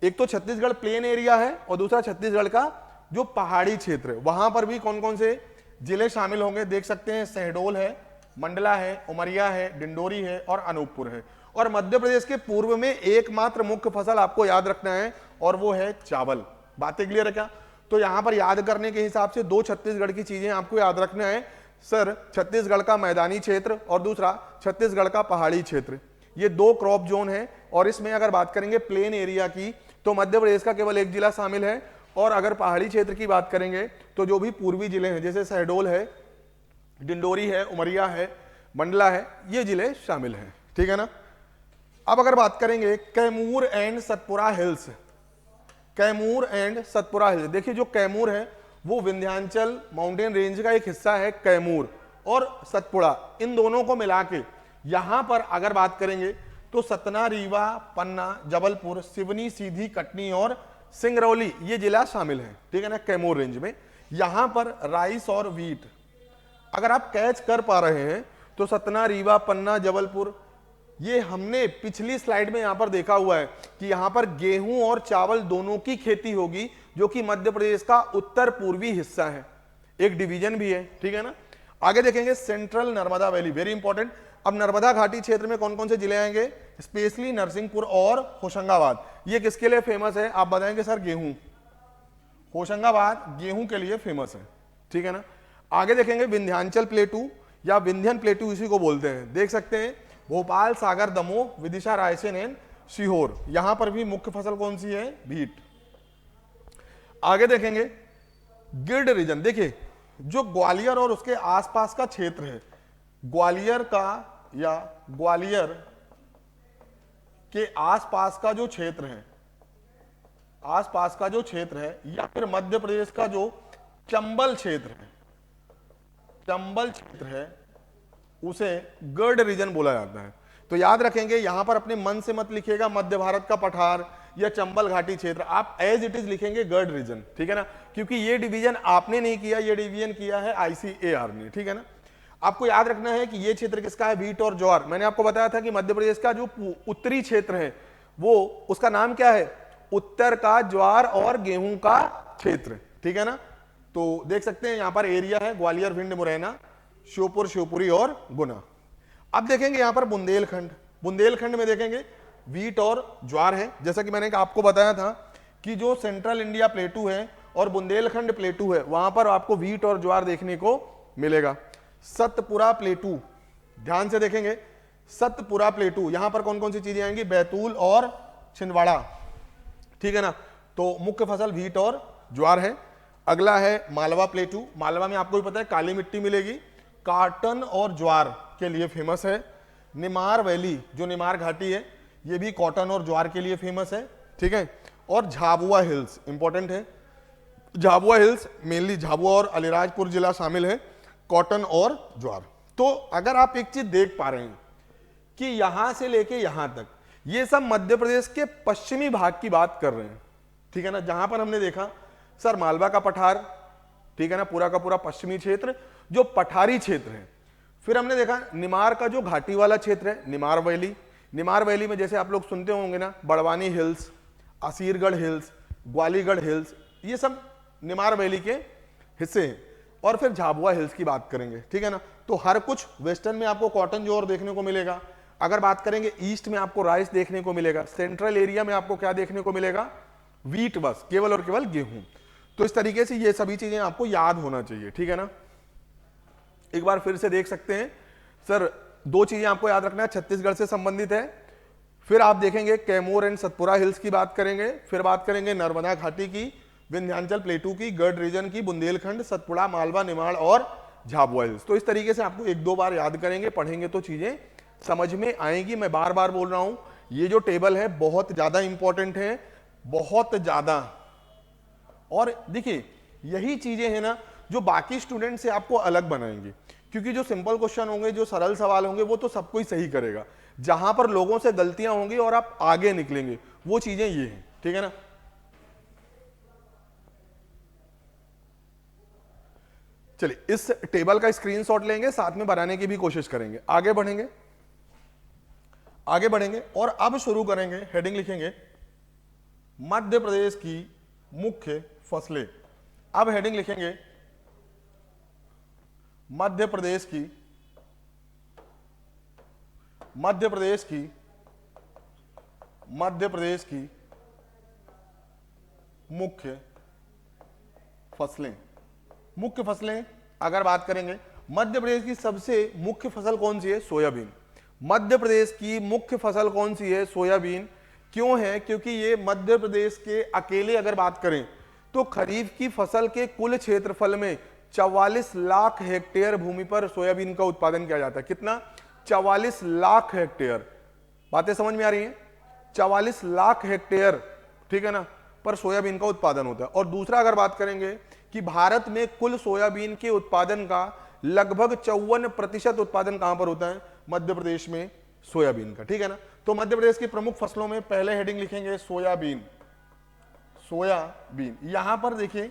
एक तो छत्तीसगढ़ प्लेन एरिया है और दूसरा छत्तीसगढ़ का जो पहाड़ी क्षेत्र है, वहां पर भी कौन कौन से जिले शामिल होंगे देख सकते हैं। शहडोल है, मंडला है, उमरिया है, डिंडोरी है और अनूपपुर है। और मध्य प्रदेश के पूर्व में एकमात्र मुख्य फसल आपको याद रखना है और वो है चावल। बातें क्लियर है क्या। तो यहां पर याद करने के हिसाब से दो छत्तीसगढ़ की चीजें आपको याद रखना है सर, छत्तीसगढ़ का मैदानी क्षेत्र और दूसरा छत्तीसगढ़ का पहाड़ी क्षेत्र। ये दो क्रॉप जोन है और इसमें अगर बात करेंगे प्लेन एरिया की तो मध्य प्रदेश का केवल एक जिला शामिल है। और अगर पहाड़ी क्षेत्र की बात करेंगे तो जो भी पूर्वी जिले हैं जैसे शहडोल है, डिंडोरी है, उमरिया है, मंडला है, ये जिले शामिल हैं, ठीक है ना। अब अगर बात करेंगे Kaimur and Satpura hills, Kaimur and Satpura hills, देखिए जो कैमूर है वो विंध्याचल माउंटेन रेंज का एक हिस्सा है कैमूर, और सतपुड़ा इन दोनों को मिला के यहां पर अगर बात करेंगे तो सतना, रीवा, पन्ना, जबलपुर, सिवनी, सीधी, कटनी और सिंगरौली ये जिला शामिल है, ठीक है ना, कैमूर रेंज में। यहां पर राइस और व्हीट अगर आप कैच कर पा रहे हैं तो सतना, रीवा, पन्ना, जबलपुर, ये हमने पिछली स्लाइड में यहां पर देखा हुआ है कि यहां पर गेहूं और चावल दोनों की खेती होगी, जो कि मध्य प्रदेश का उत्तर पूर्वी हिस्सा है, एक डिवीजन भी है, ठीक है ना। आगे देखेंगे central Narmada valley, very important. अब नर्मदा घाटी क्षेत्र में कौन कौन से जिले आएंगे, स्पेशली नरसिंहपुर और होशंगाबाद। ये किसके लिए फेमस है आप बताएंगे सर, गेहूं। होशंगाबाद गेहूं के लिए फेमस है, ठीक है ना। आगे देखेंगे विंध्याचल प्लेटू या विंध्यन प्लेटू इसी को बोलते हैं, देख सकते हैं भोपाल, सागर, दमोह, विदिशा, रायसेन एंड सीहोर। यहां पर भी मुख्य फसल कौन सी है, भीट। आगे देखेंगे गिर्ड रीजन, देखिए जो ग्वालियर और उसके आसपास का क्षेत्र है, ग्वालियर का या ग्वालियर के आसपास का जो क्षेत्र है, आसपास का जो क्षेत्र है, या फिर मध्य प्रदेश का जो चंबल क्षेत्र है, चंबल क्षेत्र है, उसे गर्ड रीजन बोला जाता है। तो याद रखेंगे यहां पर अपने मन से मत लिखिएगा मध्य भारत का पठार या चंबल घाटी क्षेत्र, आप एज इट इज लिखेंगे गर्ड रीजन, ठीक है ना, क्योंकि ये डिवीजन आपने नहीं किया, ये डिवीजन किया है ICAR ने, ठीक है ना। आपको याद रखना है कि ये क्षेत्र किसका है, व्हीट और ज्वार। मैंने आपको बताया था कि मध्य प्रदेश का जो उत्तरी क्षेत्र है वो उसका नाम क्या है, उत्तर का ज्वार और गेहूं का क्षेत्र, ठीक है ना। तो देख सकते हैं यहां पर एरिया है ग्वालियर, भिंड, मुरैना, श्योपुर, शिवपुरी और गुना। अब देखेंगे यहां पर बुंदेलखंड, बुंदेलखंड में देखेंगे वीट और ज्वार है। जैसा कि मैंने आपको बताया था कि जो सेंट्रल इंडिया प्लेटू है और बुंदेलखंड प्लेटू है, वहां पर आपको वीट और ज्वार देखने को मिलेगा। सतपुरा प्लेटू, ध्यान से देखेंगे, सतपुरा प्लेटू, यहां पर कौन कौन सी चीजें आएंगी, बैतूल और छिंदवाड़ा, ठीक है ना। तो मुख्य फसल वीट और ज्वार है। अगला है मालवा प्लेटू, मालवा में आपको भी पता है काली मिट्टी मिलेगी, कॉटन और ज्वार के लिए फेमस है। निमार वैली, जो निमार घाटी है, ये भी कॉटन और ज्वार के लिए फेमस है, ठीक है। और झाबुआ हिल्स इंपॉर्टेंट है, झाबुआ हिल्स मेनली झाबुआ और अलीराजपुर जिला शामिल है, कॉटन और ज्वार। तो अगर आप एक चीज देख पा रहे हैं कि यहां से लेके यहां तक ये सब मध्य प्रदेश के पश्चिमी भाग की बात कर रहे हैं, ठीक है ना। जहां पर हमने देखा सर मालवा का पठार, ठीक है ना, पूरा का पूरा पश्चिमी क्षेत्र जो पठारी क्षेत्र है। फिर हमने देखा निमार का जो घाटी वाला क्षेत्र है, निमार वैली, निमार वैली में जैसे आप लोग सुनते होंगे ना, Barwani hills, Asirgarh hills, Gwaligarh hills, ये सब निमार वैली के हिस्से हैं। और फिर झाबुआ हिल्स की बात करेंगे, ठीक है ना। तो हर कुछ वेस्टर्न में आपको कॉटन ज्वार देखने को मिलेगा। अगर बात करेंगे ईस्ट में आपको राइस देखने को मिलेगा, सेंट्रल एरिया में आपको क्या देखने को मिलेगा, वीट, बस केवल और केवल गेहूं। तो इस तरीके से ये सभी चीजें आपको याद होना चाहिए, ठीक है ना। एक बार फिर से देख सकते हैं सर, दो चीजें आपको याद रखना है, छत्तीसगढ़ से संबंधित है। फिर आप देखेंगे कैमूर एंड सतपुरा हिल्स की बात करेंगे, फिर बात करेंगे नर्मदा घाटी की, विंध्याचल प्लेटू की, गढ़ रीजन की, बुंदेलखंड, सतपुड़ा, मालवा, निमाड़ और झाबुआ हिल्स। तो इस तरीके से आपको एक दो बार याद करेंगे, पढ़ेंगे तो चीजें समझ में आएंगी। मैं बार बार बोल रहा हूं, ये जो टेबल है बहुत ज्यादा इंपॉर्टेंट है, बहुत ज्यादा। और देखिए यही चीजें हैं ना जो बाकी स्टूडेंट से आपको अलग बनाएंगी, क्योंकि जो सिंपल क्वेश्चन होंगे, जो सरल सवाल होंगे, वो तो सब कोई सही करेगा। जहां पर लोगों से गलतियां होंगी और आप आगे निकलेंगे, वो चीजें ये हैं, ठीक है ना। चलिए इस टेबल का स्क्रीनशॉट लेंगे, साथ में बनाने की भी कोशिश करेंगे। आगे बढ़ेंगे, आगे बढ़ेंगे और अब शुरू करेंगे। हेडिंग लिखेंगे मध्य प्रदेश की मुख्य फसलें। अब हेडिंग लिखेंगे मध्य प्रदेश की मुख्य फसलें। मुख्य फसलें अगर बात करेंगे, मध्य प्रदेश की सबसे मुख्य फसल कौन सी है, सोयाबीन। मध्य प्रदेश की मुख्य फसल कौन सी है, सोयाबीन। क्यों है, क्योंकि ये मध्य प्रदेश के अकेले अगर बात करें तो खरीफ की फसल के कुल क्षेत्रफल में 44 लाख हेक्टेयर भूमि पर सोयाबीन का उत्पादन किया जाता है। कितना, 44 लाख हेक्टेयर। बातें समझ में आ रही हैं, 44 लाख हेक्टेयर, ठीक है ना, पर सोयाबीन का उत्पादन होता है। और दूसरा अगर बात करेंगे कि भारत में कुल सोयाबीन के उत्पादन का लगभग 54% उत्पादन कहां पर होता है, मध्य प्रदेश में सोयाबीन का, ठीक है ना। तो मध्य प्रदेश की प्रमुख फसलों में पहले हेडिंग लिखेंगे सोयाबीन। सोयाबीन, यहां पर देखिए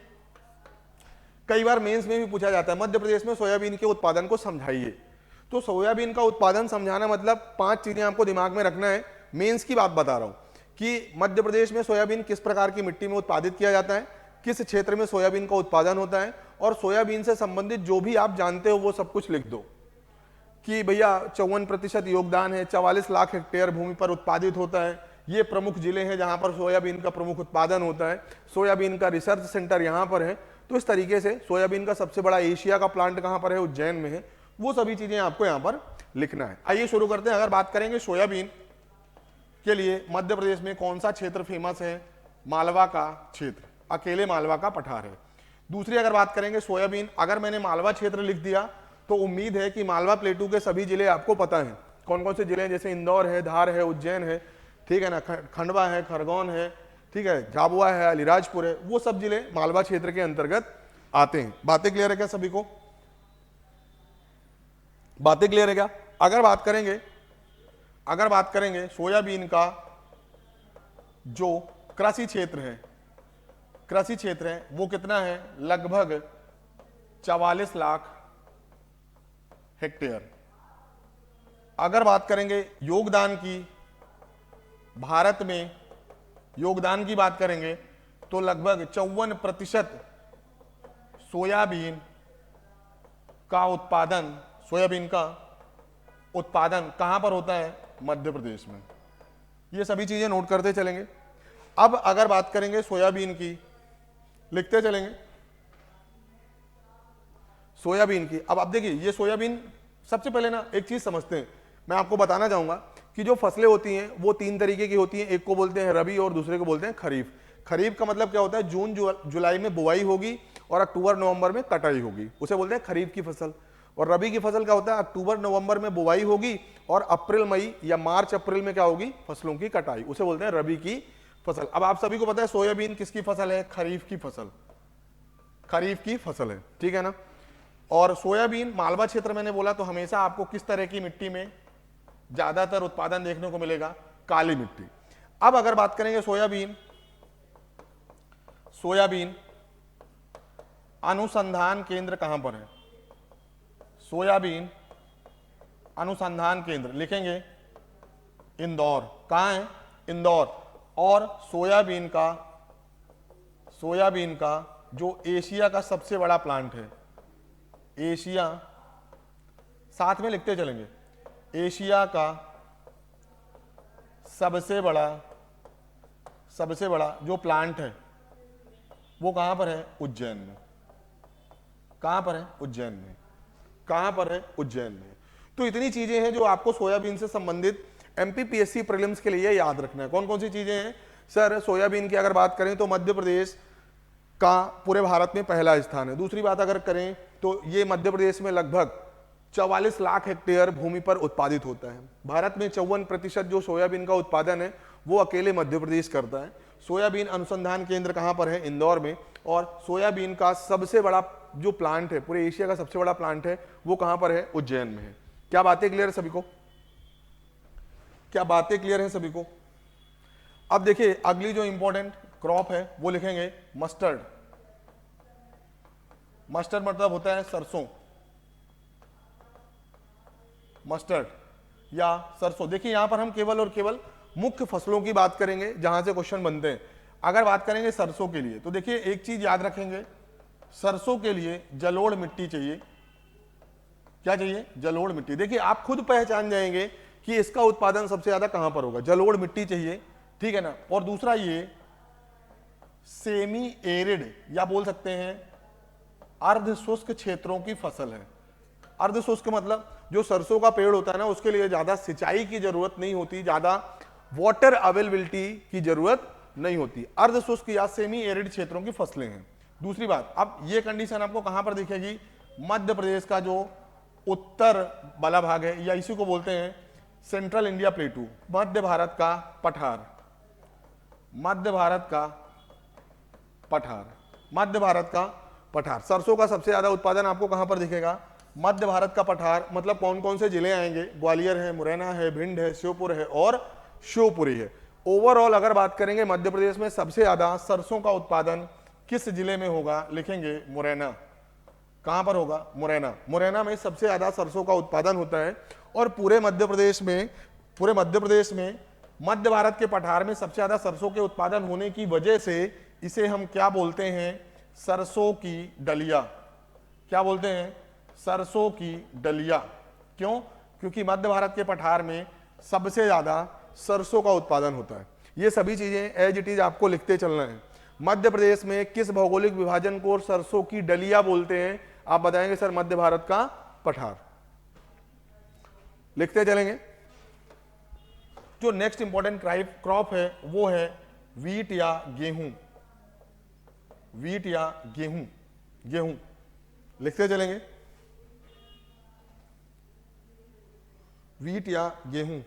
कई बार मेंस में भी पूछा जाता है मध्य प्रदेश में सोयाबीन के उत्पादन को समझाइए। तो सोयाबीन का उत्पादन समझाना मतलब 5 चीजें आपको दिमाग में रखना है। मेंस की बात बता रहा हूं कि मध्य प्रदेश में सोयाबीन किस प्रकार की मिट्टी में उत्पादित किया जाता है, किस क्षेत्र में सोयाबीन का उत्पादन होता है, और सोयाबीन से संबंधित जो भी आप जानते हो वो सब कुछ लिख दो कि भैया 54% योगदान है, 44 लाख हेक्टेयर भूमि पर उत्पादित होता है, ये प्रमुख जिले हैं जहां पर सोयाबीन का प्रमुख उत्पादन होता है, सोयाबीन का रिसर्च सेंटर यहां पर है। तो इस तरीके से सोयाबीन का सबसे बड़ा एशिया का प्लांट कहां पर है, उज्जैन में है। वो सभी चीजें आपको यहां पर लिखना है। आइए शुरू करते हैं। अगर बात करेंगे सोयाबीन के लिए मध्य प्रदेश में कौन सा क्षेत्र फेमस है, मालवा का क्षेत्र, अकेले मालवा का पठार है। दूसरी अगर बात करेंगे सोयाबीन, अगर मैंने मालवा क्षेत्र लिख दिया तो उम्मीद है कि मालवा प्लेटू के सभी जिले आपको पता हैं। कौन कौन से जिले हैं, जैसे इंदौर है, धार है, उज्जैन है, ठीक है ना, खंडवा है, खरगोन है, ठीक है, झाबुआ है, अलीराजपुर है, वो सब जिले मालवा क्षेत्र के अंतर्गत आते हैं। बातें क्लियर है क्या सभी को? बातें क्लियर है क्या? अगर बात करेंगे सोयाबीन का जो कृषि क्षेत्र है वो कितना है, लगभग 44 लाख हेक्टेयर। अगर बात करेंगे योगदान की, भारत में योगदान की बात करेंगे तो लगभग 54% सोयाबीन का उत्पादन कहां पर होता है? मध्य प्रदेश में। ये सभी चीजें नोट करते चलेंगे। अब अगर बात करेंगे सोयाबीन की, लिखते चलेंगे सोयाबीन की। अब आप देखिए ये सोयाबीन, सबसे पहले ना एक चीज समझते हैं, मैं आपको बताना चाहूंगा कि जो फसलें होती हैं वो तीन तरीके की होती हैं। एक को बोलते हैं रबी और दूसरे को बोलते हैं खरीफ। खरीफ का मतलब क्या होता है? जून जुलाई में बुआई होगी और अक्टूबर नवंबर में कटाई होगी, उसे बोलते हैं खरीफ की फसल। और रबी की फसल क्या होता है? अक्टूबर नवंबर में बुआई होगी और अप्रैल मई या मार्च अप्रैल में क्या होगी? फसलों की कटाई, उसे बोलते हैं रबी की फसल। अब आप सभी को पता है सोयाबीन किसकी फसल है? खरीफ की फसल, खरीफ की फसल है, ठीक है ना। और सोयाबीन मालवा क्षेत्र, मैंने बोला तो हमेशा आपको किस तरह की मिट्टी में ज्यादातर उत्पादन देखने को मिलेगा? काली मिट्टी। अब अगर बात करेंगे सोयाबीन अनुसंधान केंद्र कहां पर है? सोयाबीन अनुसंधान केंद्र लिखेंगे इंदौर। कहां है? इंदौर। और सोयाबीन का जो एशिया का सबसे बड़ा प्लांट है, एशिया, साथ में लिखते चलेंगे, एशिया का सबसे बड़ा जो प्लांट है वो कहां पर है? उज्जैन में। कहां पर है? उज्जैन में। कहां पर है? उज्जैन में। तो इतनी चीजें हैं जो आपको सोयाबीन से संबंधित एमपीपीएससी प्रीलिम्स के लिए याद रखना है। कौन कौन सी चीजें हैं सर? सोयाबीन की अगर बात करें तो मध्य प्रदेश का पूरे भारत में पहला स्थान है। दूसरी बात अगर करें तो ये मध्य प्रदेश में लगभग 44 लाख हेक्टेयर भूमि पर उत्पादित होता है। भारत में 54% जो सोयाबीन का उत्पादन है वो अकेले मध्य प्रदेश करता है। सोयाबीन अनुसंधान केंद्र कहां पर है? इंदौर में। और सोयाबीन का सबसे बड़ा जो प्लांट है, पूरे एशिया का सबसे बड़ा प्लांट है, वो कहां पर है? उज्जैन में है। क्या बातें क्लियर है सभी को? क्या बातें क्लियर है सभी को? अब देखिए अगली जो इंपॉर्टेंट क्रॉप है वो लिखेंगे मस्टर्ड। मस्टर्ड मतलब होता है सरसों, मस्टर्ड या सरसों। देखिए यहां पर हम केवल और केवल मुख्य फसलों की बात करेंगे जहां से क्वेश्चन बनते हैं। अगर बात करेंगे सरसों के लिए तो देखिए एक चीज याद रखेंगे, सरसों के लिए जलोढ़ मिट्टी चाहिए। क्या चाहिए? जलोढ़ मिट्टी। देखिए आप खुद पहचान जाएंगे कि इसका उत्पादन सबसे ज्यादा कहां पर होगा। जलोढ़ मिट्टी चाहिए, ठीक है ना। और दूसरा ये सेमी एरिड या बोल सकते हैं अर्ध शुष्क क्षेत्रों की फसल है। अर्ध शुष्क मतलब जो सरसों का पेड़ होता है ना उसके लिए ज्यादा सिंचाई की जरूरत नहीं होती, ज्यादा वाटर अवेलेबिलिटी की जरूरत नहीं होती। अर्ध शुष्क या सेमी एरिड क्षेत्रों की फसलें हैं। दूसरी बात, अब ये कंडीशन आपको कहां पर दिखेगी? मध्य प्रदेश का जो उत्तर वाला भाग है या इसी को बोलते हैं सेंट्रल इंडिया प्लेटू, मध्य भारत का पठार, मध्य भारत का पठार, मध्य भारत का पठार। सरसों का सबसे ज्यादा उत्पादन आपको कहां पर दिखेगा? मध्य भारत का पठार। मतलब कौन कौन से जिले आएंगे? ग्वालियर है, मुरैना है, भिंड है, श्योपुर है और शिवपुरी है। ओवरऑल अगर बात करेंगे मध्य प्रदेश में सबसे ज्यादा सरसों का उत्पादन किस जिले में होगा? लिखेंगे मुरैना। कहां पर होगा? मुरैना। मुरैना में सबसे ज्यादा सरसों का उत्पादन होता है। और पूरे मध्य प्रदेश में मध्य भारत के पठार में सबसे ज्यादा सरसों के उत्पादन होने की वजह से इसे हम क्या बोलते हैं? सरसों की डलिया। क्या बोलते हैं? सरसों की डलिया। क्यों? क्योंकि मध्य भारत के पठार में सबसे ज्यादा सरसों का उत्पादन होता है। ये सभी चीजें एज इट इज आपको लिखते चलना है। मध्य प्रदेश में किस भौगोलिक विभाजन को सरसों की डलिया बोलते हैं? आप बताएंगे सर मध्य भारत का पठार। लिखते चलेंगे। जो नेक्स्ट इंपॉर्टेंट क्रॉप है वो है वीट या गेहूं। वीट या गेहूं, गेहूं लिखते चलेंगे। वीट या गेहूं।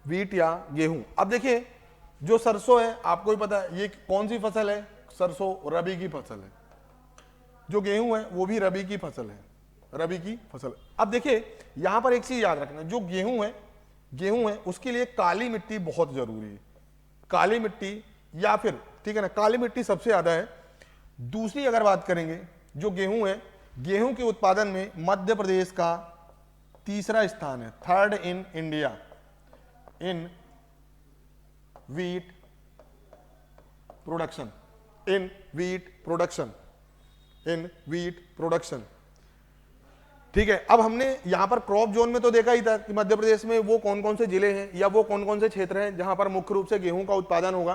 वीट या गेहूं। अब देखिए जो सरसों है आपको भी पता है ये कौन सी फसल है? सरसों रबी की फसल है। जो गेहूं है वो भी रबी की फसल है, रबी की फसल। अब देखिए यहां पर एक चीज याद रखना, जो गेहूं है गेहूं है उसके लिए काली मिट्टी बहुत जरूरी है, काली मिट्टी या फिर, ठीक है ना, काली मिट्टी सबसे ज्यादा है। दूसरी अगर बात करेंगे जो गेहूं है, गेहूं के उत्पादन में मध्य प्रदेश का तीसरा स्थान है, third in India in wheat production, in wheat production, in wheat production. ठीक है, अब हमने यहां पर क्रॉप जोन में तो देखा ही था कि मध्य प्रदेश में वो कौन कौन से जिले हैं या वो कौन कौन से क्षेत्र हैं जहां पर मुख्य रूप से गेहूं का उत्पादन होगा।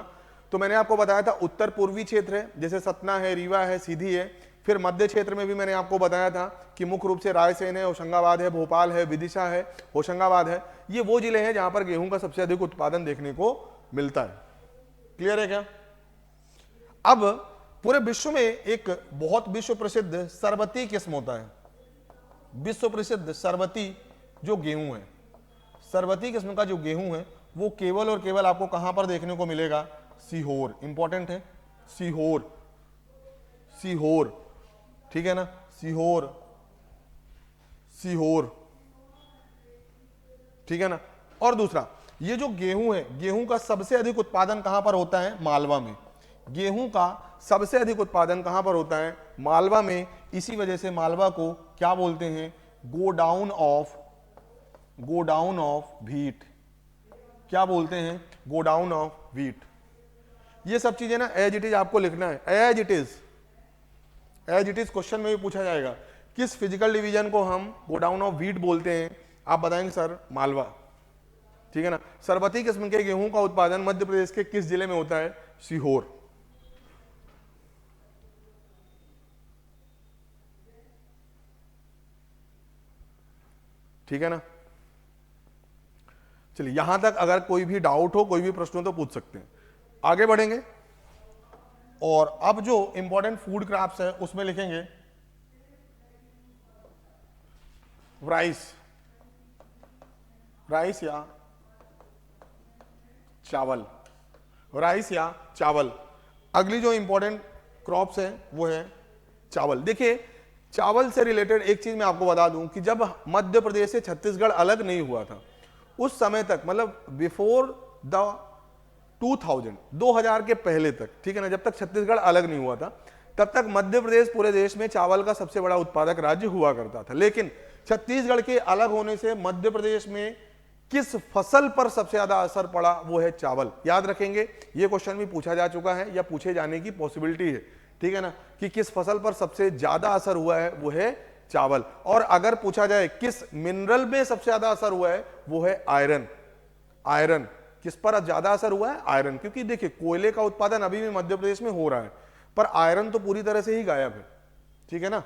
तो मैंने आपको बताया था उत्तर पूर्वी क्षेत्र है, जैसे सतना है, रीवा है, सीधी है। फिर मध्य क्षेत्र में भी मैंने आपको बताया था कि मुख्य रूप से रायसेन है, होशंगाबाद है, भोपाल है, विदिशा है, होशंगाबाद है। ये वो जिले हैं जहां पर गेहूं का सबसे अधिक उत्पादन देखने को मिलता है। क्लियर है क्या? अब पूरे विश्व में एक बहुत विश्व प्रसिद्ध सरबती किस्म होता है, विश्व प्रसिद्ध सरबती जो गेहूं है, सरबती किस्म का जो गेहूं है वो केवल और केवल आपको कहां पर देखने को मिलेगा? सीहोर। इंपॉर्टेंट है, सीहोर, सीहोर, ठीक है ना, सीहोर, सीहोर, ठीक है ना। और दूसरा, ये जो गेहूं है, गेहूं का सबसे अधिक उत्पादन कहां पर होता है? मालवा में। गेहूं का सबसे अधिक उत्पादन कहां पर होता है? मालवा में। इसी वजह से मालवा को क्या बोलते हैं? Godown of wheat. क्या बोलते हैं? Godown of wheat. ये सब चीजें ना एज इट इज आपको लिखना है, as it is, as it is question में भी पूछा जाएगा। किस फिजिकल डिवीजन को हम गोडाउन ऑफ व्हीट बोलते हैं? आप बताएंगे सर मालवा, ठीक है ना। सरबती किस्म के गेहूं का उत्पादन मध्य प्रदेश के किस जिले में होता है? सीहोर। ठीक है ना। चलिए, यहां तक अगर कोई भी डाउट हो, कोई भी प्रश्न हो तो पूछ सकते हैं। आगे बढ़ेंगे और अब जो इंपॉर्टेंट फूड क्रॉप्स है उसमें लिखेंगे राइस, राइस या चावल, राइस या चावल। अगली जो इंपॉर्टेंट क्रॉप्स है वो है चावल। देखिए, चावल से रिलेटेड एक चीज मैं आपको बता दूं कि जब मध्य प्रदेश से छत्तीसगढ़ अलग नहीं हुआ था उस समय तक, मतलब बिफोर द 2000 के पहले तक, ठीक है ना, जब तक छत्तीसगढ़ अलग नहीं हुआ था तब तक मध्य प्रदेश पूरे देश में चावल का सबसे बड़ा उत्पादक राज्य हुआ करता था। लेकिन छत्तीसगढ़ के अलग होने से मध्य प्रदेश में किस फसल पर सबसे ज्यादा असर पड़ा? वो है चावल। याद रखेंगे, ये क्वेश्चन भी पूछा जा चुका है या पूछे जाने की पॉसिबिलिटी है, ठीक है ना, कि किस फसल पर सबसे ज्यादा असर हुआ है? वो है चावल। और अगर पूछा जाए किस मिनरल में सबसे ज्यादा असर हुआ है? वो है आयरन। आयरन किस पर ज्यादा असर हुआ है? आयरन। क्योंकि देखिए, कोयले का उत्पादन अभी भी मध्य प्रदेश में हो रहा है पर आयरन तो पूरी तरह से ही गायब है, ठीक है ना।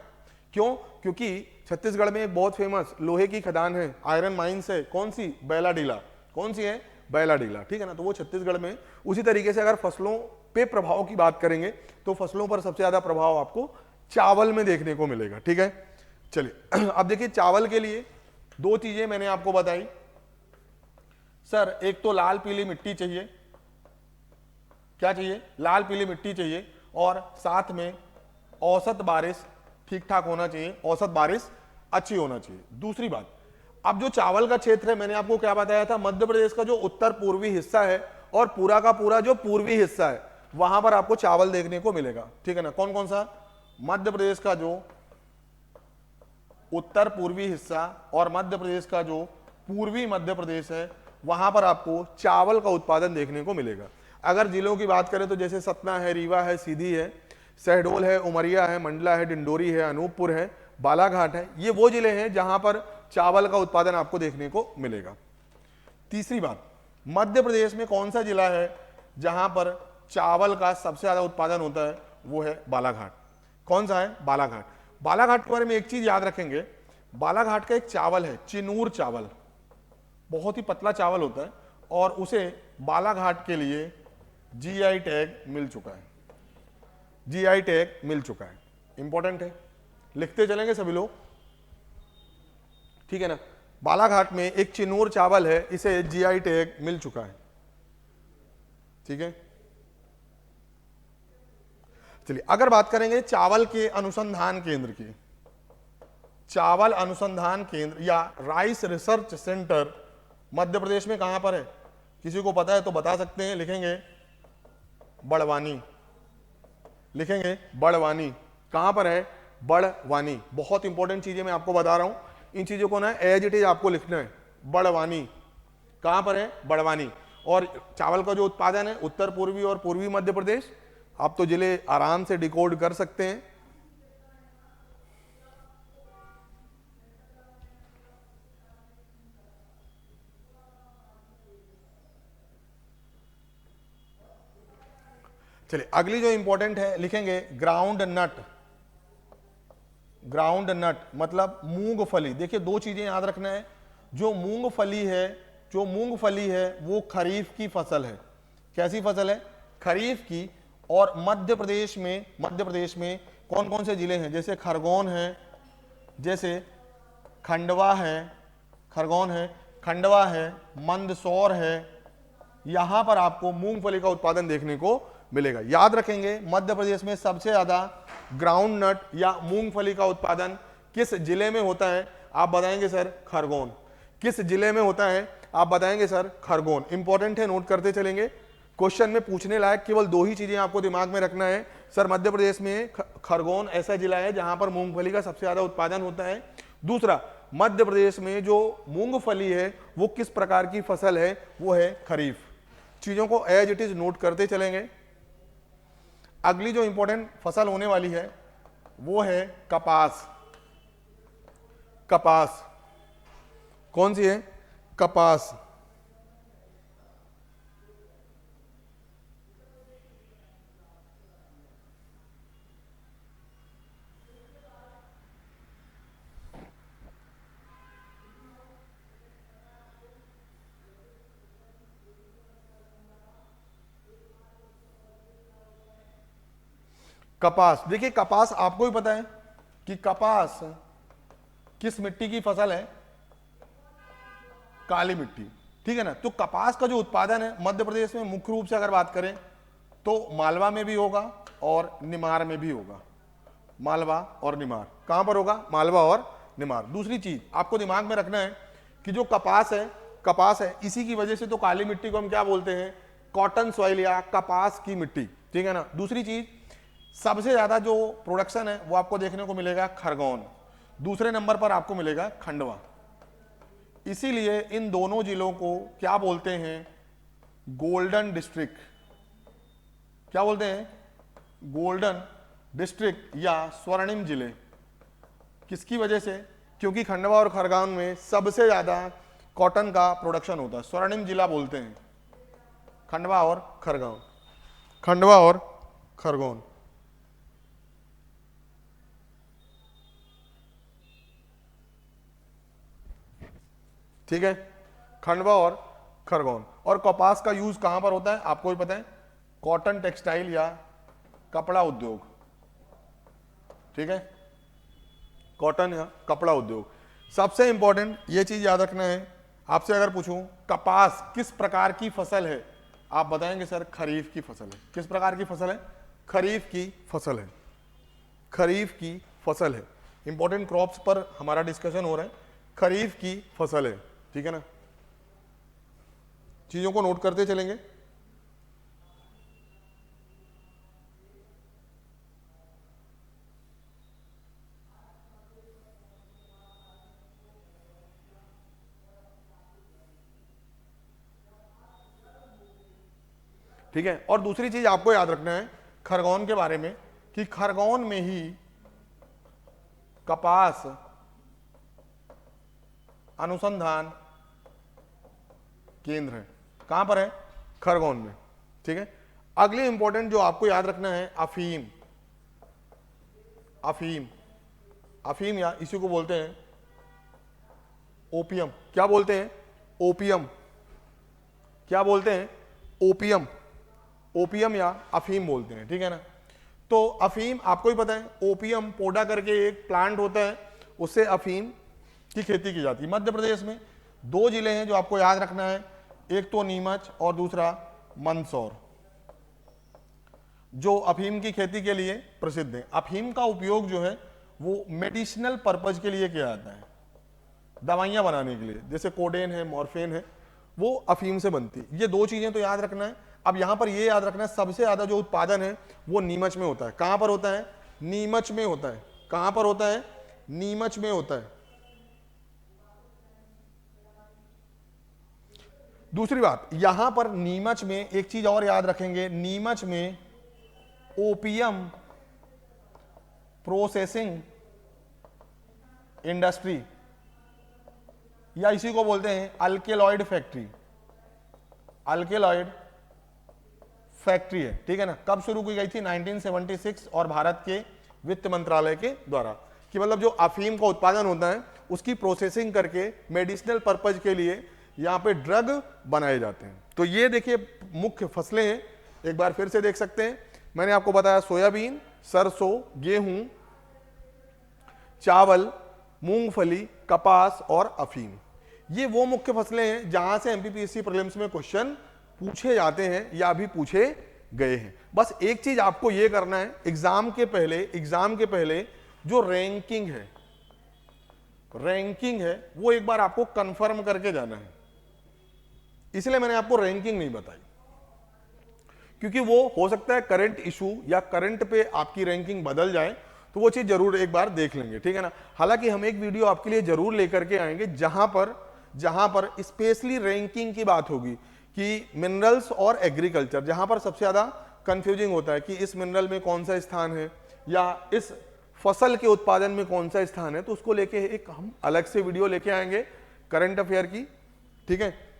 क्यों? क्योंकि छत्तीसगढ़ में एक बहुत फेमस लोहे की खदान है, आयरन माइंस है, कौन सी? बैलाडीला। कौन सी है? बैलाडीला, ठीक है ना। तो वो छत्तीसगढ़ में। उसी तरीके से अगर फसलों पे प्रभाव की बात करेंगे तो फसलों पर सबसे ज्यादा प्रभाव आपको चावल में देखने को मिलेगा, ठीक है। चलिए, अब देखिए, चावल के लिए दो चीजें मैंने आपको बताई सर। एक तो लाल पीली मिट्टी चाहिए, क्या चाहिए? लाल पीली मिट्टी चाहिए, और साथ में औसत बारिश ठीक ठाक होना चाहिए, औसत बारिश अच्छी होना चाहिए। दूसरी बात, अब जो चावल का क्षेत्र है, मैंने आपको क्या बताया था? मध्य प्रदेश का जो उत्तर पूर्वी हिस्सा है और पूरा का पूरा जो पूर्वी हिस्सा है वहां पर आपको चावल देखने को मिलेगा, ठीक है ना। कौन कौन सा? मध्य प्रदेश का जो उत्तर पूर्वी हिस्सा और मध्य प्रदेश का जो पूर्वी मध्य प्रदेश है वहां पर आपको चावल का उत्पादन देखने को मिलेगा। अगर जिलों की बात करें तो जैसे सतना है, रीवा है, सीधी है, शहडोल है, उमरिया है, मंडला है, डिंडोरी है, अनूपपुर है, बालाघाट है, ये वो जिले हैं जहां पर चावल का उत्पादन आपको देखने को मिलेगा। तीसरी बात, मध्य प्रदेश में कौन सा जिला है जहां पर चावल का सबसे ज्यादा उत्पादन होता है? वो है बालाघाट। कौन सा है? बालाघाट। बालाघाट के बारे में एक चीज याद रखेंगे, बालाघाट का एक चावल है चिनूर चावल, बहुत ही पतला चावल होता है और उसे बालाघाट के लिए जीआई टैग मिल चुका है, जीआई टैग मिल चुका है। इंपॉर्टेंट है, लिखते चलेंगे सभी लोग, ठीक है ना। बालाघाट में एक चिनूर चावल है, इसे जीआई टैग मिल चुका है, ठीक है। चलिए, अगर बात करेंगे चावल के अनुसंधान केंद्र की, चावल अनुसंधान केंद्र या राइस रिसर्च सेंटर मध्य प्रदेश में कहां पर है, किसी को पता है तो बता सकते हैं, लिखेंगे बड़वानी, लिखेंगे बड़वानी। कहां पर है, बड़वानी। बहुत इंपॉर्टेंट चीजें मैं आपको बता रहा हूं, इन चीजों को ना एज इट इज आपको लिखना है। बड़वानी कहां पर है, बड़वानी। और चावल का जो उत्पादन है उत्तर पूर्वी और पूर्वी मध्य प्रदेश, आप तो जिले आराम से डिकोड कर सकते हैं। चलिए अगली जो इंपॉर्टेंट है, लिखेंगे ग्राउंड नट। ग्राउंड नट मतलब मूंगफली। देखिए दो चीजें याद रखना है, जो मूंगफली है, जो मूंगफली है वो खरीफ की फसल है। कैसी फसल है, खरीफ की। और मध्य प्रदेश में कौन कौन से जिले हैं, जैसे खरगोन है, जैसे खंडवा है, खरगोन है, खंडवा है, मंदसौर है, यहां पर आपको मूंगफली का उत्पादन देखने को मिलेगा। याद रखेंगे मध्य प्रदेश में सबसे ज्यादा ग्राउंड नट या मूंगफली का उत्पादन किस जिले में होता है, आप बताएंगे सर खरगोन। किस जिले में होता है, आप बताएंगे सर खरगोन। इंपॉर्टेंट है, नोट करते चलेंगे। क्वेश्चन में पूछने लायक केवल दो ही चीजें आपको दिमाग में रखना है, सर मध्य प्रदेश में खरगोन ऐसा जिला है जहां पर मूंगफली का सबसे ज्यादा उत्पादन होता है। दूसरा, मध्य प्रदेश में जो मूंगफली है वो किस प्रकार की फसल है, वो है खरीफ। चीजों को एज इट इज नोट करते चलेंगे। अगली जो इंपॉर्टेंट फसल होने वाली है वो है कपास। कपास कौन सी है, कपास। कपास, देखिए कपास आपको भी पता है कि कपास किस मिट्टी की फसल है, काली मिट्टी, ठीक है ना। तो कपास का जो उत्पादन है मध्य प्रदेश में मुख्य रूप से अगर बात करें तो मालवा में भी होगा और निमार में भी होगा। मालवा और निमार, कहां पर होगा, मालवा और निमार। दूसरी चीज आपको दिमाग में रखना है कि जो कपास है इसी की वजह से तो काली मिट्टी को हम क्या बोलते हैं, कॉटन सॉइल या कपास की मिट्टी, ठीक है ना। दूसरी चीज, सबसे ज्यादा जो प्रोडक्शन है वो आपको देखने को मिलेगा खरगोन, दूसरे नंबर पर आपको मिलेगा खंडवा। इसीलिए इन दोनों जिलों को क्या बोलते हैं, गोल्डन डिस्ट्रिक्ट। क्या बोलते हैं, गोल्डन डिस्ट्रिक्ट या स्वर्णिम जिले। किसकी वजह से, क्योंकि खंडवा और खरगोन में सबसे ज्यादा कॉटन का प्रोडक्शन होता है। स्वर्णिम जिला बोलते हैं खंडवा और खरगोन, खंडवा और खरगोन। ठीक है, खंडवा और खरगोन। और कपास का यूज कहां पर होता है, आपको भी पता है, कॉटन टेक्सटाइल या कपड़ा उद्योग, ठीक है, कॉटन या कपड़ा उद्योग। सबसे इंपॉर्टेंट ये चीज याद रखना है, आपसे अगर पूछूं कपास किस प्रकार की फसल है, आप बताएंगे सर खरीफ की फसल है। किस प्रकार की फसल है, खरीफ की फसल है, खरीफ की फसल है। इंपॉर्टेंट क्रॉप्स पर हमारा डिस्कशन हो रहा है, खरीफ की फसल है, ठीक है ना। चीजों को नोट करते चलेंगे। ठीक है, और दूसरी चीज आपको याद रखना है खरगोन के बारे में कि खरगोन में ही कपास अनुसंधान केंद्र है। कहां पर है, खरगोन में, ठीक है। अगली इंपॉर्टेंट जो आपको याद रखना है, अफीम। अफीम, अफीम या इसी को बोलते हैं ओपियम। क्या बोलते हैं, ओपियम। क्या बोलते हैं, ओपियम। ओपियम या अफीम बोलते हैं, ठीक है ना। तो अफीम आपको ही पता है, ओपियम पोडा करके एक प्लांट होता है, उससे अफीम की खेती की जाती है। मध्य प्रदेश में दो जिले हैं जो आपको याद रखना है, एक तो नीमच और दूसरा मंदसौर, जो अफीम की खेती के लिए प्रसिद्ध है। अफीम का उपयोग जो है वो मेडिसिनल पर्पज के लिए किया जाता है, दवाइयां बनाने के लिए, जैसे कोडेन है, मॉर्फिन है, वो अफीम से बनती। ये दो चीजें तो याद रखना है। अब यहां पर ये याद रखना है सबसे ज्यादा जो उत्पादन है वो नीमच में होता है। कहां पर होता है? नीमच में होता है। कहां पर होता है? नीमच में होता है। दूसरी बात, यहां पर नीमच में एक चीज और याद रखेंगे, नीमच में ओपियम प्रोसेसिंग इंडस्ट्री, या इसी को बोलते हैं अल्केलॉइड फैक्ट्री। अल्केलॉइड फैक्ट्री है, ठीक है ना। कब शुरू की गई थी? 1976 और भारत के वित्त मंत्रालय के द्वारा। कि मतलब जो अफीम का उत्पादन होता है उसकी प्रोसेसिंग करके मेडिसिनल पर्पज के लिए यहां पे ड्रग बनाए जाते हैं। तो ये देखिए मुख्य फसलें हैं, एक बार फिर से देख सकते हैं। मैंने आपको बताया सोयाबीन, सरसों, गेहूं, चावल, मूंगफली, कपास और अफीम। ये वो मुख्य फसलें हैं जहां से एमपीपीएससी प्रीलिम्स में क्वेश्चन पूछे जाते हैं या अभी पूछे गए हैं। बस एक चीज आपको ये करना है, एग्जाम के पहले जो रैंकिंग है वो एक बार आपको कंफर्म करके जाना है। इसलिए मैंने आपको रैंकिंग नहीं बताई, क्योंकि वो हो सकता है करंट इशू या करंट पे आपकी रैंकिंग बदल जाए, तो वो चीज जरूर एक बार देख लेंगे, ठीक है ना। हालांकि हम एक वीडियो आपके लिए जरूर लेकर के आएंगे जहां पर स्पेशली रैंकिंग की बात होगी कि मिनरल्स और एग्रीकल्चर, जहां पर सबसे ज्यादा कंफ्यूजिंग होता है कि इस मिनरल में कौन सा स्थान है या इस फसल के उत्पादन में कौन सा स्थान है, तो उसको लेके एक हम अलग से वीडियो लेके आएंगे करंट अफेयर की, ठीक है।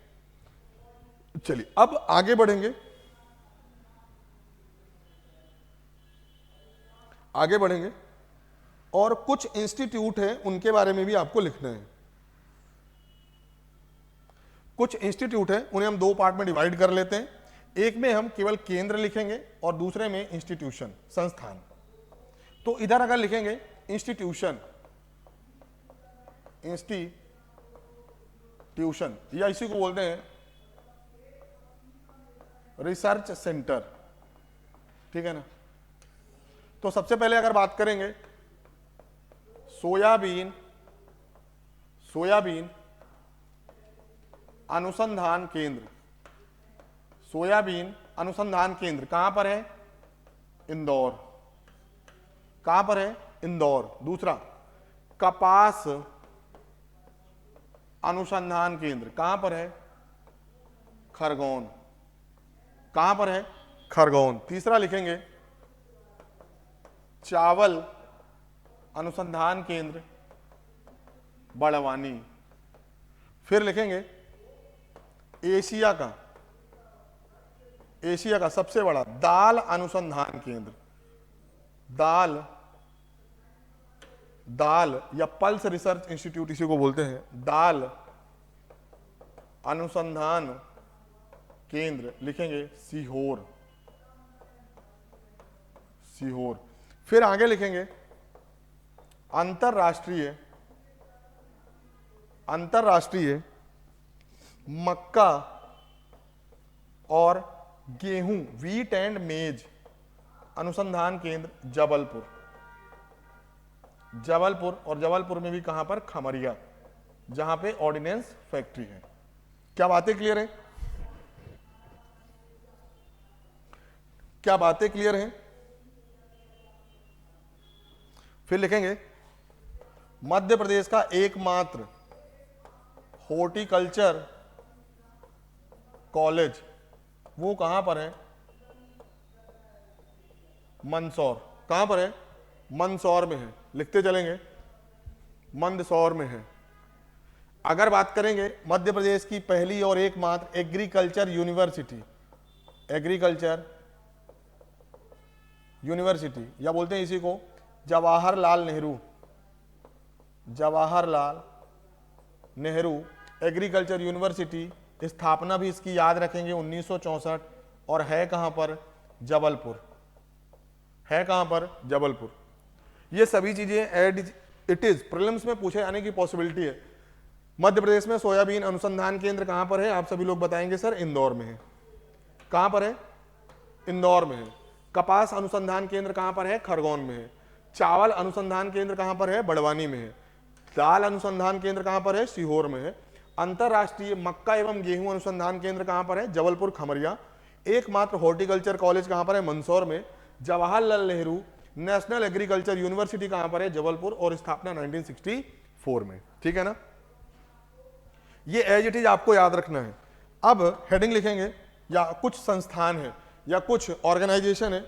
चलिए अब आगे बढ़ेंगे और कुछ इंस्टीट्यूट है उनके बारे में भी आपको लिखना है। कुछ इंस्टीट्यूट है, उन्हें हम दो पार्ट में डिवाइड कर लेते हैं। एक में हम केवल केंद्र लिखेंगे और दूसरे में इंस्टीट्यूशन, संस्थान। तो इधर अगर लिखेंगे इंस्टीट्यूशन या इसी को बोलते हैं रिसर्च सेंटर, ठीक है ना। तो सबसे पहले अगर बात करेंगे सोयाबीन अनुसंधान केंद्र। सोयाबीन अनुसंधान केंद्र कहां पर है? इंदौर। कहां पर है? इंदौर। दूसरा, कपास अनुसंधान केंद्र कहां पर है? खरगोन। कहां पर है? खरगोन। तीसरा लिखेंगे चावल अनुसंधान केंद्र बड़वानी। फिर लिखेंगे एशिया का सबसे बड़ा दाल अनुसंधान केंद्र, दाल या पल्स रिसर्च इंस्टीट्यूट इसी को बोलते हैं, दाल अनुसंधान केंद्र लिखेंगे सीहोर। फिर आगे लिखेंगे अंतरराष्ट्रीय मक्का और गेहूं, व्हीट एंड मेज अनुसंधान केंद्र जबलपुर। और जबलपुर में भी कहां पर? खमरिया, जहां पे ऑर्डिनेंस फैक्ट्री है। क्या बातें क्लियर हैं? फिर लिखेंगे मध्य प्रदेश का एकमात्र हॉर्टिकल्चर कॉलेज, वो कहां पर है? मंदसौर। कहां पर है? मंदसौर में है। लिखते चलेंगे, मंदसौर में है। अगर बात करेंगे मध्य प्रदेश की पहली और एकमात्र एग्रीकल्चर यूनिवर्सिटी या बोलते हैं इसी को जवाहरलाल नेहरू एग्रीकल्चर यूनिवर्सिटी, स्थापना भी इसकी याद रखेंगे 1964, और है कहां पर? जबलपुर। ये सभी चीजें इट इज प्रीलिम्स में पूछे जाने की पॉसिबिलिटी है। मध्य प्रदेश में सोयाबीन अनुसंधान केंद्र कहां पर है? आप सभी लोग बताएंगे सर इंदौर में है। कहां पर है? इंदौर में है। कपास अनुसंधान केंद्र कहां पर है? खरगोन में है। चावल अनुसंधान केंद्र कहां पर है? बड़वानी में है। दाल अनुसंधान केंद्र कहां पर है? सीहोर में है। अंतरराष्ट्रीय मक्का एवं गेहूं अनुसंधान केंद्र कहां पर है? जबलपुर खमरिया। एकमात्र हॉर्टिकल्चर कॉलेज कहां पर है? मंदसौर में। Jawaharlal Nehru national agriculture university कहां पर है? जबलपुर, और स्थापना 1964 में। ठीक है ना, ये एज इट इज आपको याद रखना है। अब हेडिंग लिखेंगे, या कुछ संस्थान है या कुछ ऑर्गेनाइजेशन है,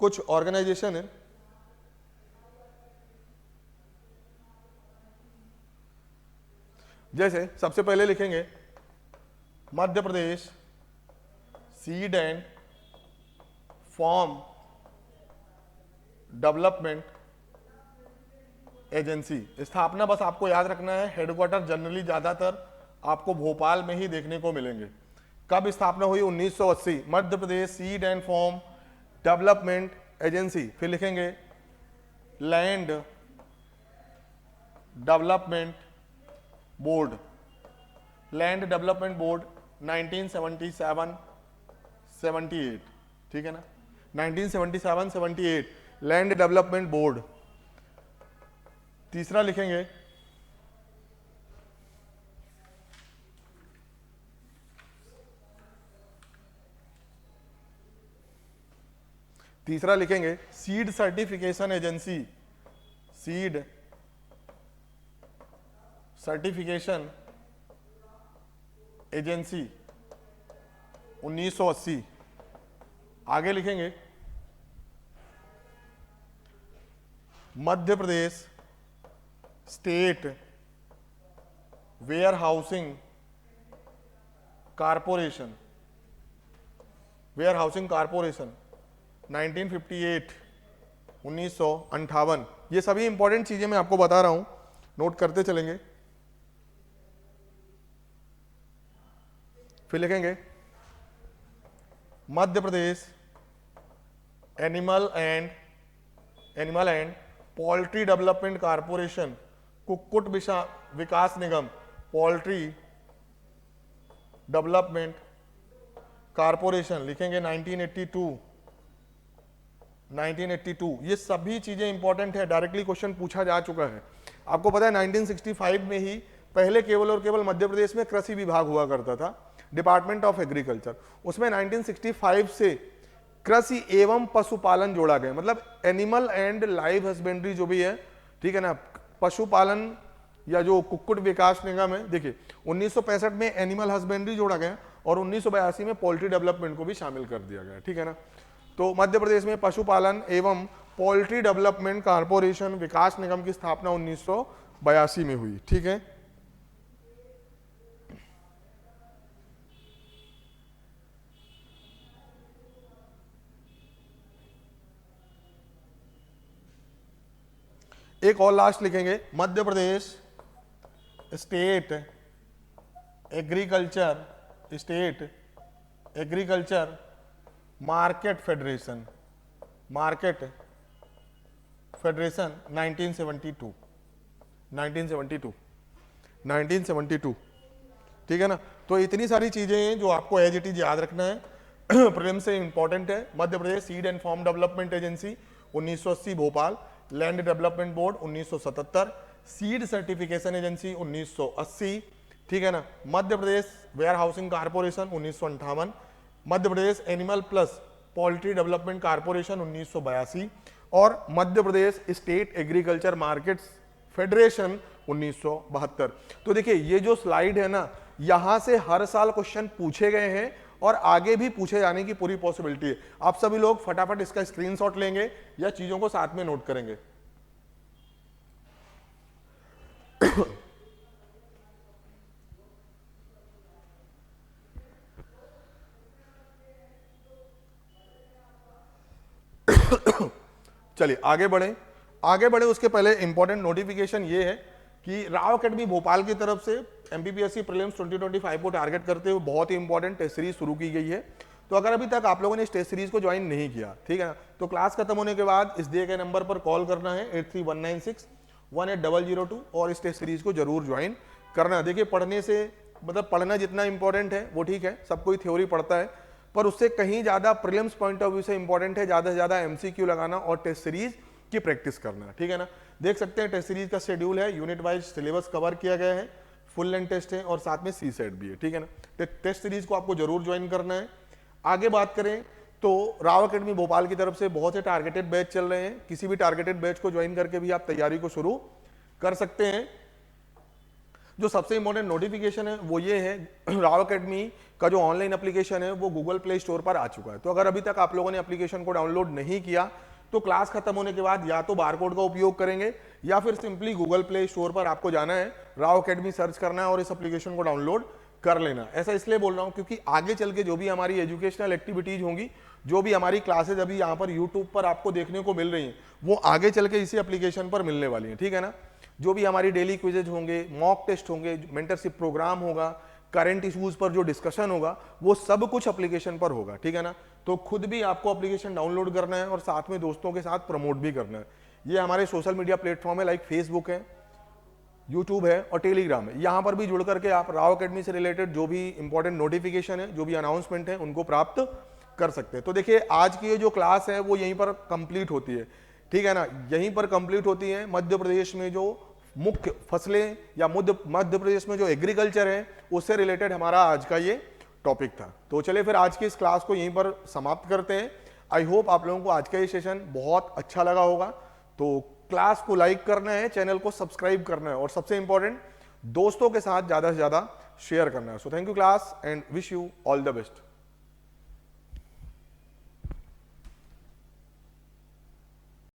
कुछ ऑर्गेनाइजेशन है जैसे सबसे पहले लिखेंगे Madhya Pradesh seed and farm development agency. स्थापना बस आपको याद रखना है, हेडक्वार्टर जनरली ज्यादातर आपको भोपाल में ही देखने को मिलेंगे। कब स्थापना हुई? 1980। Madhya Pradesh seed and farm development agency. फिर लिखेंगे land development board, land development board 1977-78। ठीक है ना, 1977-78 लैंड डेवलपमेंट बोर्ड। तीसरा लिखेंगे seed certification agency, seed certification agency 1980। आगे लिखेंगे Madhya Pradesh state warehousing corporation, warehousing corporation 1958, 1958। ये सभी इंपॉर्टेंट चीजें मैं आपको बता रहा हूं, नोट करते चलेंगे। फिर लिखेंगे Madhya Pradesh animal and poultry development corporation, कुक्कुट विकास निगम, पोल्ट्री डेवलपमेंट कारपोरेशन लिखेंगे 1982। ये सभी चीजें इंपॉर्टेंट है, डायरेक्टली क्वेश्चन पूछा जा चुका है। आपको पता है 1965 में ही पहले केवल और केवल मध्य प्रदेश में कृषि विभाग हुआ करता था, डिपार्टमेंट ऑफ एग्रीकल्चर। उसमें 1965 से कृषि एवं पशुपालन जोड़ा गया, मतलब एनिमल एंड लाइव हस्बेंड्री जो भी है, ठीक है ना, पशुपालन या जो कुक्कुट विकास निगम है। देखिए 1965 में एनिमल हस्बेंड्री जोड़ा गया और 1982 में पोल्ट्री डेवलपमेंट को भी शामिल कर दिया गया। ठीक है ना, तो मध्य प्रदेश में पशुपालन एवं पोल्ट्री डेवलपमेंट कारपोरेशन विकास निगम की स्थापना 1982 में हुई। ठीक है, एक और लास्ट लिखेंगे Madhya Pradesh state agriculture market federation 1972। ठीक है ना, तो इतनी सारी चीजें हैं जो आपको एज इट इज याद रखना है, प्रीलिम से इंपॉर्टेंट है। Madhya Pradesh seed and farm development agency 1980 Bhopal, land development board 1977, seed certification agency 1980। ठीक है ना, Madhya Pradesh warehousing corporation 1958, Madhya Pradesh animal plus poultry development corporation 1982 और Madhya Pradesh state agriculture markets federation 1972। तो देखिए ये जो स्लाइड है ना, यहां से हर साल क्वेश्चन पूछे गए हैं और आगे भी पूछे जाने की पूरी पॉसिबिलिटी है। आप सभी लोग फटाफट इसका स्क्रीनशॉट लेंगे या चीजों को साथ में नोट करेंगे। चलिए आगे बढ़े उसके पहले इंपॉर्टेंट नोटिफिकेशन ये है कि राव अकेडमी भोपाल की तरफ से एमपीपीएससी प्रीलिम्स 2025 को टारगेट करते हुए बहुत ही इंपॉर्टेंट टेस्ट सीरीज शुरू की गई है। तो अगर अभी तक आप लोगों ने इस टेस्ट सीरीज को ज्वाइन नहीं किया, ठीक है ना, तो क्लास खत्म होने के बाद इस दिए गए नंबर पर कॉल करना है 8319618002 और इस टेस्ट सीरीज को जरूर ज्वाइन करना। देखिए पढ़ने से मतलब पढ़ना जितना इंपॉर्टेंट है वो ठीक है, सब कोई थ्योरी पढ़ता है, पर उससे कहीं ज्यादा प्रीलिम्स पॉइंट ऑफ व्यू से इंपॉर्टेंट है ज्यादा से ज्यादा एमसीक्यू लगाना और टेस्ट सीरीज की प्रैक्टिस करना। ठीक है ना, देख सकते हैं टेस्ट सीरीज का शेड्यूल है, यूनिट वाइज सिलेबस कवर किया गया है। फुल लेंथ टेस्ट है और साथ में सी सेट भी है, ठीक है ना। टेस्ट सीरीज को आपको जरूर ज्वाइन करना है। आगे बात करें तो राव अकेडमी भोपाल की तरफ से बहुत से टारगेटेड बैच चल रहे हैं, किसी भी टारगेटेड बैच को ज्वाइन करके भी आप तैयारी को शुरू कर सकते हैं। जो सबसे इंपॉर्टेंट नोटिफिकेशन है वो ये है, राव अकेडमी का जो ऑनलाइन एप्लीकेशन है वो गूगल प्ले स्टोर पर आ चुका है। तो अगर अभी तक आप लोगों ने एप्लीकेशन को डाउनलोड नहीं किया तो क्लास खत्म होने के बाद या तो बारकोड का उपयोग करेंगे या फिर सिंपली गूगल प्ले स्टोर पर आपको जाना है, राव अकेडमी सर्च करना है और इस एप्लीकेशन को डाउनलोड कर लेना। ऐसा इसलिए बोल रहा हूं क्योंकि आगे चल के जो भी हमारी एजुकेशनल एक्टिविटीज होंगी, जो भी हमारी क्लासेज अभी यहाँ पर यूट्यूब पर आपको देखने को मिल रही हैं, वो आगे चल के इसी एप्लीकेशन पर मिलने वाली हैं, ठीक है ना। जो भी हमारी डेली क्विजेज होंगे, मॉक टेस्ट होंगे, मेंटरशिप प्रोग्राम होगा, करंट इश्यूज पर जो डिस्कशन होगा, वो सब कुछ एप्लीकेशन पर होगा, ठीक है ना। तो खुद भी आपको एप्लीकेशन डाउनलोड करना है और साथ में दोस्तों के साथ प्रमोट भी करना है। ये हमारे सोशल मीडिया प्लेटफॉर्म है, लाइक फेसबुक है, यूट्यूब है और टेलीग्राम है। यहाँ पर भी जुड़ करके आप राव अकेडमी से रिलेटेड जो भी इंपॉर्टेंट नोटिफिकेशन है, जो भी अनाउंसमेंट है, उनको प्राप्त कर सकते हैं। तो देखिए आज की ये जो क्लास है वो यहीं पर कंप्लीट होती है, ठीक है ना। यहीं पर कंप्लीट होती है। मध्य प्रदेश में जो मुख्य फसलें या मध्य प्रदेश में जो एग्रीकल्चर है उससे रिलेटेड हमारा आज का ये टॉपिक था। तो चलिए फिर आज की इस क्लास को यहीं पर समाप्त करते हैं। आई होप आप लोगों को आज का ये सेशन बहुत अच्छा लगा होगा। तो क्लास को लाइक करना है, चैनल को सब्सक्राइब करना है और सबसे इंपॉर्टेंट दोस्तों के साथ ज्यादा से ज्यादा शेयर करना है। So thank you class and wish you all the best.